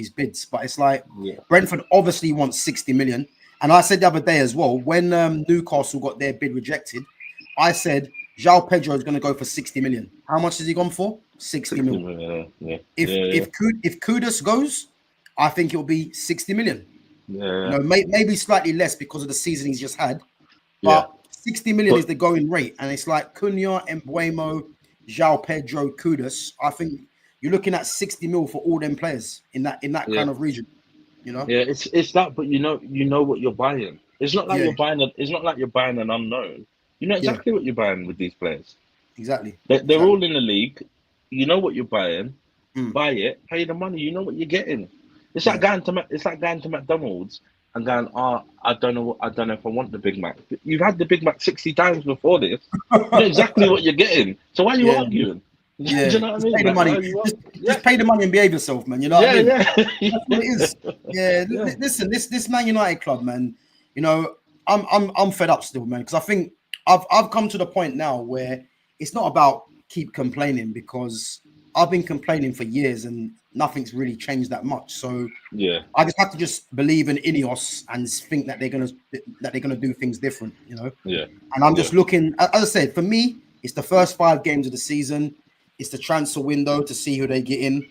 bids. But it's like Brentford obviously wants 60 million. And I said the other day as well, when Newcastle got their bid rejected, I said João Pedro is going to go for 60 million. How much has he gone for? 60 million. If Kudus goes, I think it'll be 60 million. Yeah. You know, maybe slightly less because of the season he's just had. But 60 million is the going rate. And it's like Cunha, Mbeumo, João Pedro, Kudus. I think you're looking at 60 mil for all them players in that kind of region. You know? Yeah, it's that, but you know what you're buying. It's not like you're buying an unknown. You know exactly what you're buying with these players. Exactly. They're all in the league. You know what you're buying. Buy it, pay the money. You know what you're getting. It's like going to McDonald's and going, I don't know if I want the Big Mac. You've had the Big Mac 60 times before this. You know exactly what you're getting. So why are you arguing? Yeah, Do you know what I mean? Pay the money. Just pay the money and behave yourself, man. You know what I mean? That's what it is. Yeah. Listen, this Man United club, man. You know, I'm fed up still, man, because I think I've come to the point now where it's not about keep complaining because I've been complaining for years and nothing's really changed that much. So I just have to just believe in Ineos and think that they're gonna do things different, you know. And I'm just looking, as I said, for me, it's the first 5 games of the season. It's the transfer window to see who they get in,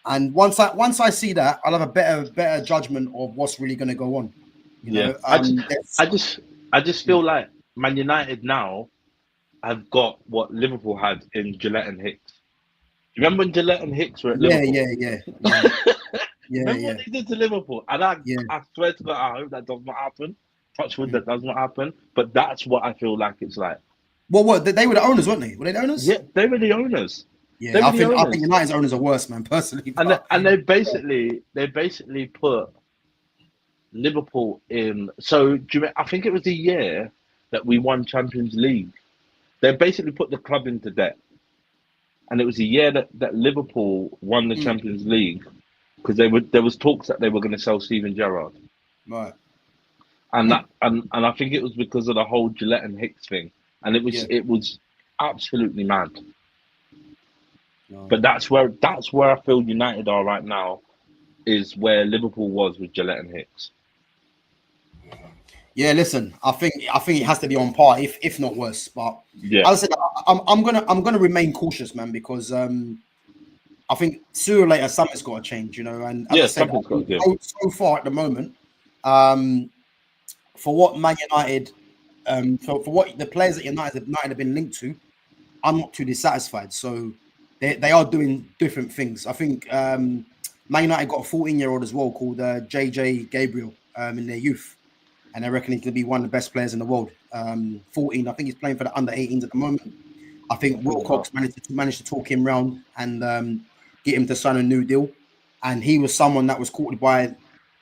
and once I see that, I'll have a better judgment of what's really going to go on. You know, I just feel like Man United now have got what Liverpool had in Gillette and Hicks. Remember when Gillette and Hicks were at Liverpool? Remember what they did to Liverpool? And I swear to God, I hope that does not happen. Touch wood, that does not happen. But that's what I feel like it's like. Well, what they were the owners, weren't they? Were they the owners? Yeah, they were the owners. Yeah, I think United's owners are worse, man. Personally, and they basically put Liverpool in. So I think it was the year that we won Champions League. They basically put the club into debt, and it was the year that Liverpool won the Champions League because there was talks that they were going to sell Steven Gerrard. Right. And I think it was because of the whole Gillette and Hicks thing. And it was absolutely mad. No. But that's where I feel United are right now, is where Liverpool was with Gillette and Hicks. Yeah, listen, I think it has to be on par, if not worse. But as I said, I'm gonna remain cautious, man, because I think sooner or later something's got to change, you know. And as I said, so far at the moment, for what Man United. For what the players that United have been linked to, I'm not too dissatisfied. So they are doing different things. I think Man United got a 14-year-old as well called JJ Gabriel in their youth, and I reckon he's going to be one of the best players in the world. 14, I think he's playing for the under-18s at the moment. I think Wilcox managed to talk him round and get him to sign a new deal, and he was someone that was courted by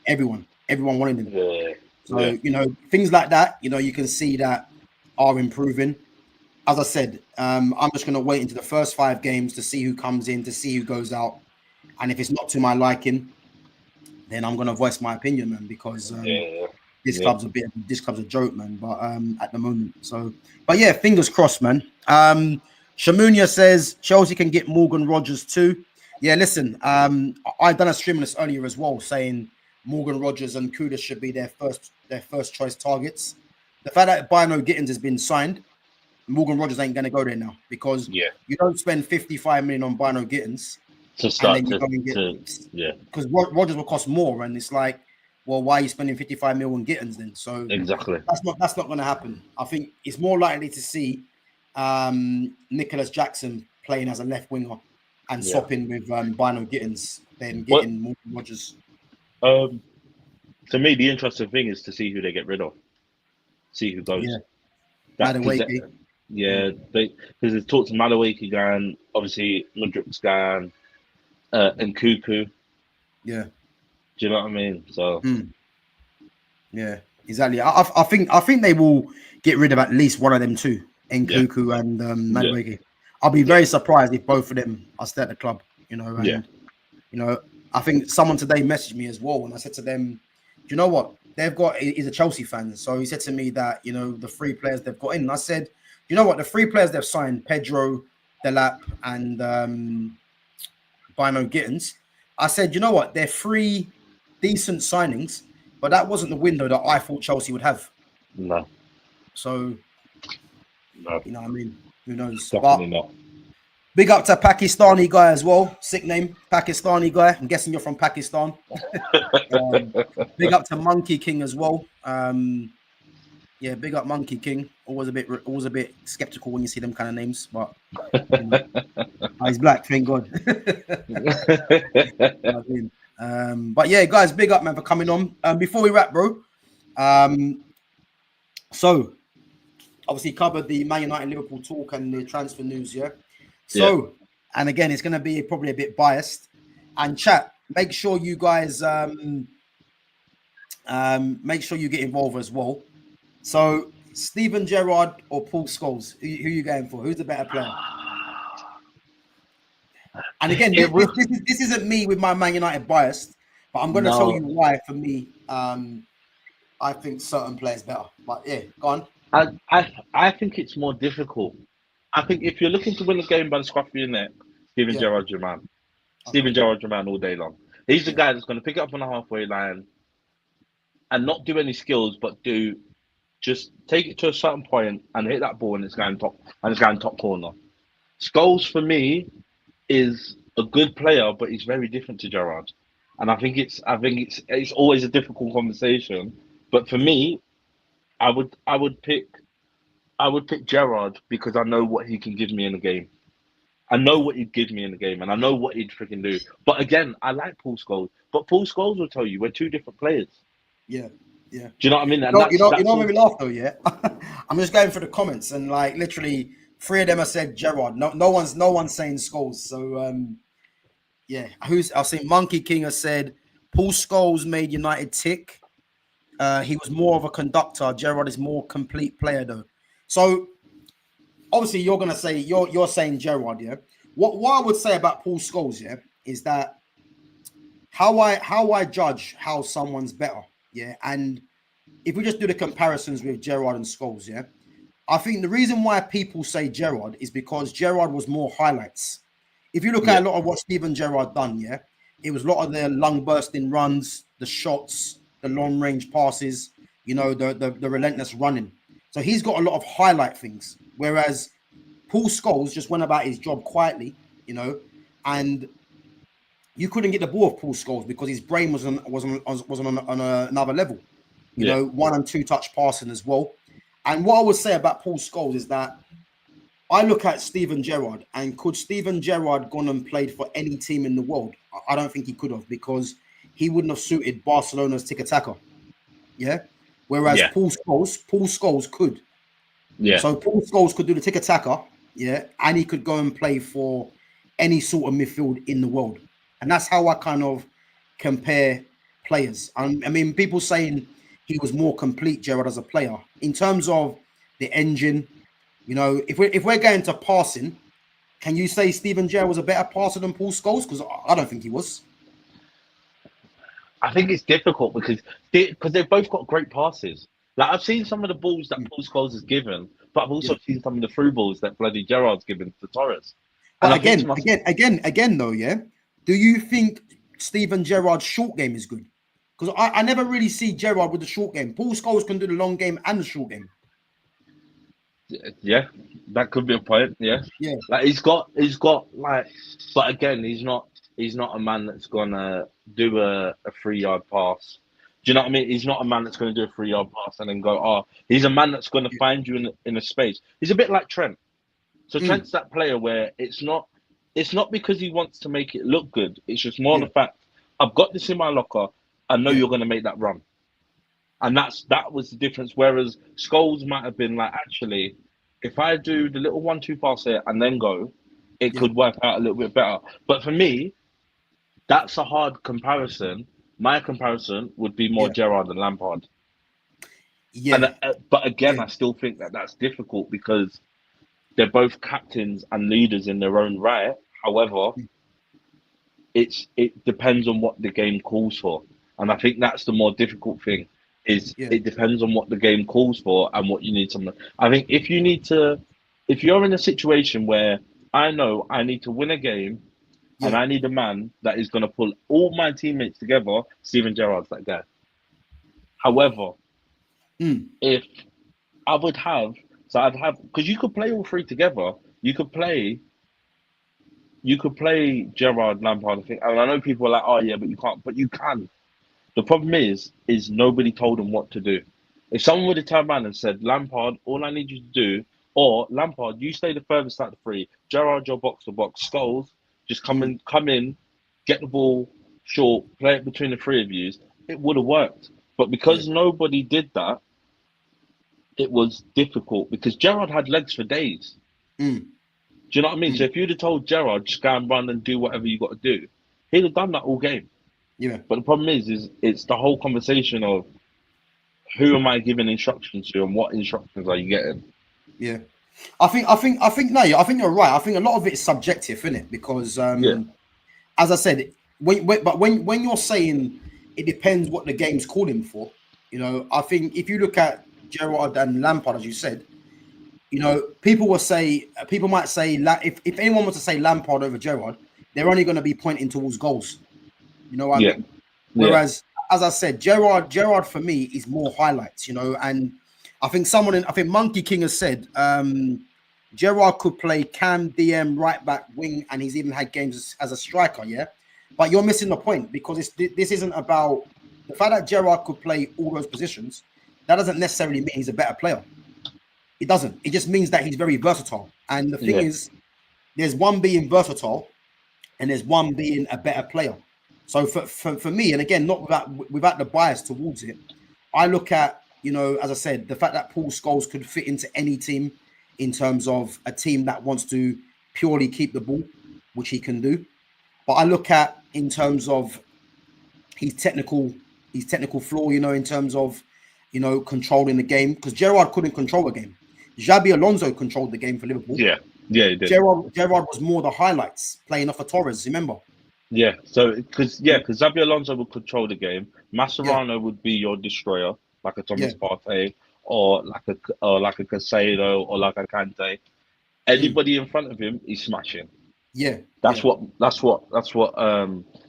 everyone. Everyone wanted him. Yeah. So, you know, things like that, you know, you can see that are improving. As I said, I'm just going to wait into the first 5 games to see who comes in, to see who goes out. And if it's not to my liking, then I'm going to voice my opinion, man, because this club's a joke, man, but at the moment. So, but yeah, fingers crossed, man. Shamunia says Chelsea can get Morgan Rogers too. Yeah, listen, I done a stream on this earlier as well, saying Morgan Rogers and Kudus should be their first choice targets. The fact that Bino Gittins has been signed, Morgan Rogers ain't going to go there now because you don't spend 55 million on Bino Gittins to start because Rogers will cost more, and it's like, well, why are you spending 55 million on Gittins then? So exactly, that's not going to happen. I think it's more likely to see Nicholas Jackson playing as a left winger and swapping with Bino Gittins than getting Morgan Rogers. To me, the interesting thing is to see who they get rid of, see who goes. Yeah, because there's talks of Madueke going, obviously Mudrik's going, and Cuckoo. Yeah. Do you know what I mean? So Yeah, exactly. I think they will get rid of at least one of them two, yeah, Nkuku and yeah, Madueke. I'll be yeah, very surprised if both of them are still at the club. yeah, And I think someone today messaged me as well, and I said to them, "Do you know what they've got?" He's a Chelsea fan, so he said to me that the three players they've got in. And I said, "You know what? The three players they've signed, Pedro, Delap, and Bino Gittins." I said, "You know what? They're three decent signings, but that wasn't the window that I thought Chelsea would have." no, So no, what I mean, who knows? definitely But not. big up to Pakistani guy as well. Sick name, Pakistani guy. I'm guessing you're from Pakistan. Big up to Monkey King as well. Yeah, big up Monkey King. Always a bit skeptical when you see them kind of names, but he's black. Thank God. I mean, but yeah, guys, big up man for coming on. Before we wrap, bro. So obviously covered the Man United Liverpool talk and the transfer news, yeah. Yeah, So, and again, it's going to be probably a bit biased. And chat, make sure you guys make sure you get involved as well. So, Steven Gerrard or Paul Scholes, who you going for? Who's the better player? And again, it will. this isn't me with my Man United bias, but I'm going to tell you No, why. For me, I think certain players better. But yeah, go on. I think it's more difficult. I think if you're looking to win a game by the scruff of your neck, Steven Yeah. Gerrard's your man. Okay. Steven Gerrard's your man all day long. He's the Yeah. guy that's going to pick it up on the halfway line and not do any skills, but just take it to a certain point and hit that ball and it's going top corner. Scholes for me is a good player, but he's very different to Gerrard. And I think it's always a difficult conversation. But for me, I would pick Gerrard because I know what he can give me in a game. I know what he'd give me in the game, and I know what he'd freaking do. But again, I like Paul Scholes, but Paul Scholes will tell you we're two different players. Yeah. Yeah. Do you know what I mean? And No, that's what that's made all. me laugh though, yeah. I'm just going through the comments and like literally three of them have said Gerard. No one's saying Scholes. So yeah. I've seen Monkey King has said Paul Scholes made United tick. He was more of a conductor. Gerard is more complete player though. So obviously you're gonna say you're saying Gerard, yeah. What I would say about Paul Scholes, yeah, is that how I judge how someone's better, yeah, and if we just do the comparisons with Gerrard and Scholes, yeah, I think the reason why people say Gerrard is because Gerrard was more highlights. If you look Yeah, at a lot of what Steven Gerrard done, yeah, it was a lot of the lung bursting runs, the shots, the long range passes, the relentless running. So he's got a lot of highlight things, whereas Paul Scholes just went about his job quietly, and you couldn't get the ball of Paul Scholes because his brain was on another level. yeah, One and two touch passing as well. And what I would say about Paul Scholes is that I look at Steven Gerrard, and could Steven Gerrard gone and played for any team in the world? I don't think he could have, because he wouldn't have suited Barcelona's tiki-taka. Yeah. Whereas yeah, Paul Scholes could. yeah. So Paul Scholes could do the tiki-taka, yeah, and he could go and play for any sort of midfield in the world. And that's how I kind of compare players. I mean, people saying he was more complete, Gerrard, as a player. In terms of the engine, if we're going to passing, can you say Steven Gerrard was a better passer than Paul Scholes? Because I don't think he was. I think it's difficult because they've both got great passes. Like I've seen some of the balls that Paul Scholes has given, but I've also Yeah. seen some of the through balls that bloody Gerrard's given to Torres. And But I think to myself, again, though, yeah. Do you think Steven Gerrard's short game is good? Because I never really see Gerrard with the short game. Paul Scholes can do the long game and the short game. yeah, that could be a point. Yeah, Yeah, like he's got like, but again, he's not a man that's gonna do a 3 yard pass. Do you know what I mean? He's not a man that's going to do a 3 yard pass and then go, oh, he's a man that's going to find you in a space. He's a bit like Trent. So mm, Trent's that player where it's not because he wants to make it look good. It's just more yeah, the fact I've got this in my locker. I know yeah, you're going to make that run, and that was the difference. Whereas Scholes might have been like, actually, if I do the little 1-2 pass here and then go, it Yeah. could work out a little bit better. But for me, that's a hard comparison. My comparison would be more Yeah. Gerrard and Lampard. And Yeah. but again, Yeah. I still think that that's difficult because they're both captains and leaders in their own right. However, it depends on what the game calls for, and I think that's the more difficult thing. Is Yeah. it depends on what the game calls for and what you need to. I think if you're in a situation where I know I need to win a game and Yeah. I need a man that is going to pull all my teammates together, Steven Gerrard's that guy. However, if I would have, so I'd have, because you could play all three together. You could play Gerrard, Lampard. I think, and I know people are like, "Oh yeah, but you can't." But you can. The problem is nobody told them what to do. If someone would have turned around and said, "Lampard, all I need you to do," or "Lampard, you stay the furthest out the three. Gerrard, your box to box. Scholes, just come in, get the ball short, play it between the three of you." It would have worked. But Yeah. because nobody did that, it was difficult because Gerrard had legs for days. Mm. Do you know what I mean? So Mm. if you'd have told Gerrard, just go and run and do whatever you got to do, he'd have done that all game. Yeah. But the problem is it's the whole conversation of who am I giving instructions to and what instructions are you getting? Yeah. I think no, I think you're right. I think a lot of it is subjective, isn't it? Because as I said, when you're saying it depends what the game's calling for, I think if you look at Gerrard and Lampard, as you said, people might say if anyone wants to say Lampard over Gerrard, they're only going to be pointing towards goals. You know what I mean? Whereas, as I said, Gerrard for me is more highlights, and I think Monkey King has said Gerrard could play cam, DM, right back, wing, and he's even had games as a striker, yeah? But you're missing the point because this isn't about the fact that Gerrard could play all those positions. That doesn't necessarily mean he's a better player. It doesn't. It just means that he's very versatile. And the thing is, there's one being versatile and there's one being a better player. So for me, and again, not without the bias towards it, I look at, as I said, the fact that Paul Scholes could fit into any team in terms of a team that wants to purely keep the ball, which he can do. But I look at in terms of his technical flaw, in terms of, controlling the game, because Gerrard couldn't control the game. Xabi Alonso controlled the game for Liverpool. Yeah, he did. Gerrard was more the highlights, playing off of Torres, remember? Yeah, so because Xabi Alonso would control the game. Mascherano would be your destroyer, like a Thomas Partey, or like a Caicedo, or like a Kante. Anybody in front of him, he's smashing. Yeah, that's what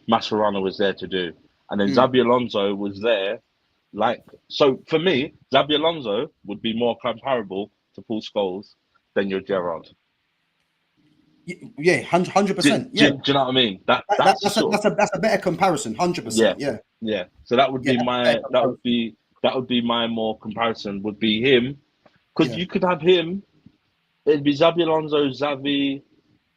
Mascherano was there to do, and then Xabi Alonso was there. So for me, Xabi Alonso would be more comparable to Paul Scholes than your Gerrard. Yeah, 100%. Yeah, do you know what I mean? That's a better comparison. 100%. Yeah. So that would be that would be my more comparison. Would be him, because you could have him. It'd be Xabi Alonso, Xavi,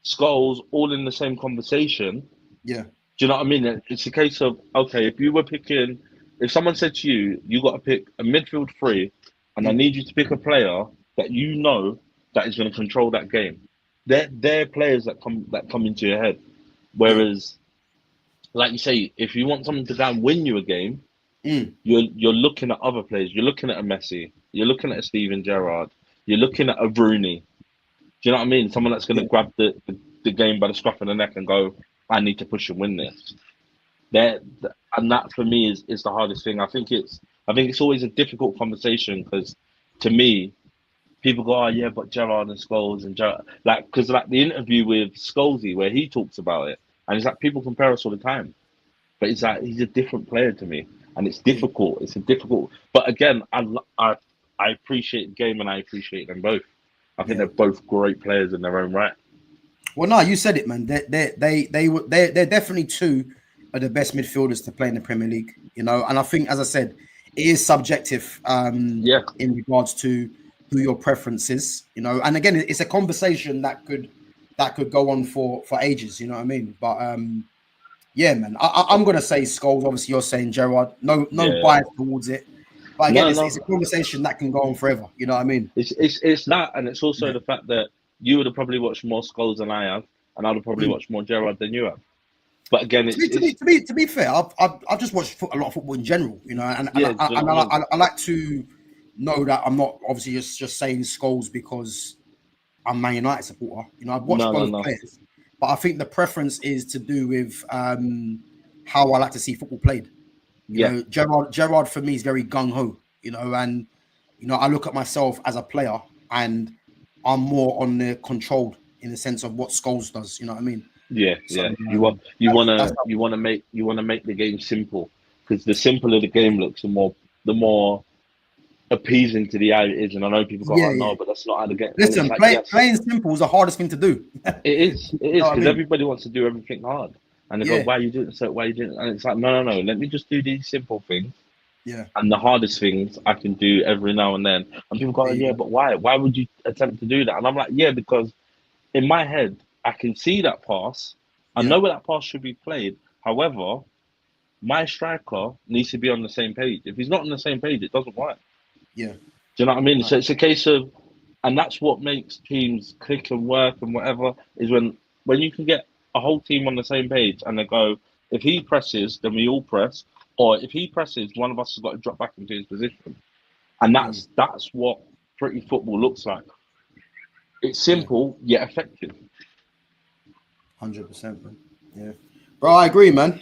Scholes, all in the same conversation. Yeah. Do you know what I mean? It's a case of, okay, if someone said to you, you got to pick a midfield three, and I need you to pick a player that you know that is going to control that game. They're players that come into your head. Whereas, like you say, if you want someone to go and win you a game, you're looking at other players. You're looking at a Messi. You're looking at a Steven Gerrard. You're looking at a Rooney. Do you know what I mean? Someone that's going to grab the game by the scruff of the neck and go, I need to push and win this. And that for me is the hardest thing. I think it's always a difficult conversation because, to me, people go, oh yeah, but Gerrard and Scholes and Gerrard, because the interview with Scholesy where he talks about it, and it's like people compare us all the time, but it's like he's a different player to me, and it's difficult. It's a difficult, but again, I appreciate the game and I appreciate them both. I think they're both great players in their own right. Well, no, you said it, man. They're definitely two of the best midfielders to play in the Premier League. And I think, as I said, it is subjective. In regards to who your preference is, and again, it's a conversation that could go on for ages. You know what I mean? But yeah, man, I'm gonna say Scholes. Obviously, you're saying Gerrard. No bias towards it. But again, it's a conversation that can go on forever. You know what I mean? It's that, and it's also the fact that you would have probably watched more Skulls than I have, and I'd have probably watched more Gerrard than you have. But again, to be fair, I've just watched a lot of football in general, you know, and I like to know that I'm not obviously just saying Scholes because I'm Man United supporter. You know, I've watched both players, but I think the preference is to do with how I like to see football played. You know, Gerrard for me is very gung ho. You know, and you know I look at myself as a player, and I'm more on the controlled in the sense of what Scholes does. You know what I mean? Yeah, so, you want to make the game simple, because the simpler the game looks, the more appeasing to the eye it is. And I know people go, no, but that's not how the game. Listen, playing simple is the hardest thing to do. It is because everybody wants to do everything hard, and they go, why are you doing it? So why are you doing it? And it's like, no, let me just do these simple things. Yeah. And the hardest things I can do every now and then. And people go, but why? Why would you attempt to do that? And I'm like, because in my head, I can see that pass. I know where that pass should be played. However, my striker needs to be on the same page. If he's not on the same page, it doesn't work. Yeah. Do you know what I mean? Right. So it's a case of, and that's what makes teams click and work and whatever, is when you can get a whole team on the same page and they go, if he presses, then we all press. Or if he presses, one of us has got to drop back into his position. And that's what pretty football looks like. It's simple, yet effective. 100%, man. Yeah. Bro, I agree, man.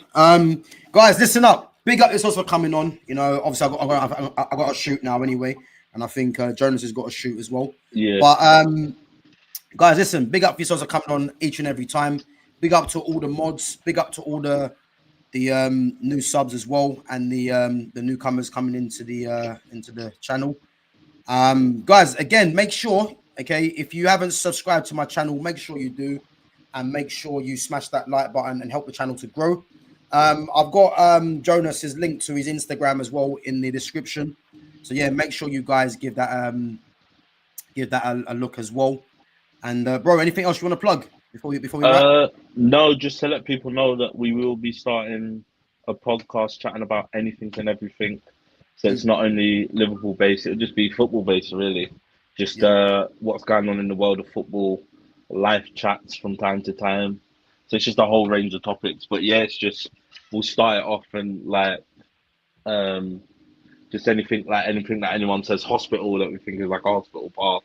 Guys, listen up. Big up this also coming on. You know, obviously I got to shoot now anyway. And I think Jonas has got to shoot as well. Yeah. But guys, listen, big up this also coming on each and every time. Big up to all the mods. Big up to all the new subs as well, and the newcomers coming into the channel. Guys, again, make sure, okay, if you haven't subscribed to my channel, make sure you do, and make sure you smash that like button and help the channel to grow. I've got Jonas's link to his Instagram as well in the description, so yeah, make sure you guys give that a look as well. And bro, anything else you want to plug before we wrap? No, just to let people know that we will be starting a podcast chatting about anything and everything. So it's not only Liverpool based; it'll just be football based, really. Just what's going on in the world of football, live chats from time to time. So it's just a whole range of topics. But yeah, it's just we'll start it off and just anything that anyone says hospital that we think is like a hospital pass,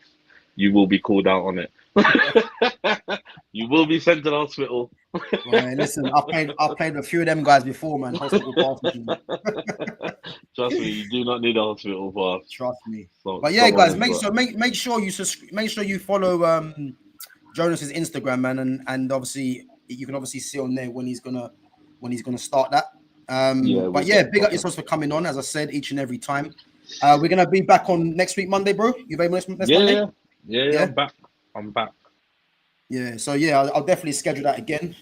you will be called out on it. You will be sent to the hospital. Well, listen, I've played a few of them guys before, man. Hospital passes. Trust me, you do not need a hospital pass. Trust me. So, but yeah, guys, make sure you follow Jonas's Instagram, man, and obviously you can obviously see on there when he's gonna start that. But yeah, big up yourselves for coming on, as I said, each and every time. We're gonna be back on next week, Monday, bro. You available next Monday? Yeah, I'm back. Yeah, so yeah, I'll definitely schedule that again.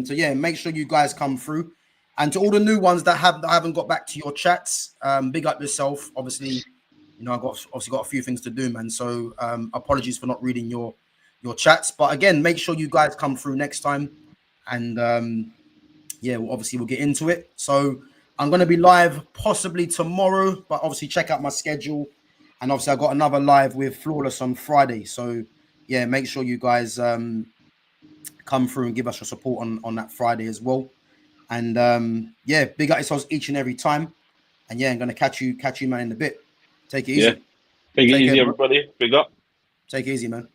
So yeah, make sure you guys come through. And to all the new ones that haven't got back to your chats, big up yourself. Obviously, you know, I've got a few things to do, man. So apologies for not reading your chats. But again, make sure you guys come through next time. And yeah, we'll get into it. So I'm going to be live possibly tomorrow, but obviously check out my schedule. And obviously I got another live with Flawless on Friday. So yeah, make sure you guys come through and give us your support on that Friday as well. And yeah, big up yourselves each and every time. And yeah, I'm going to catch you, man, in a bit. Take it easy. Yeah. Take it easy, everybody. Big up. Take it easy, man.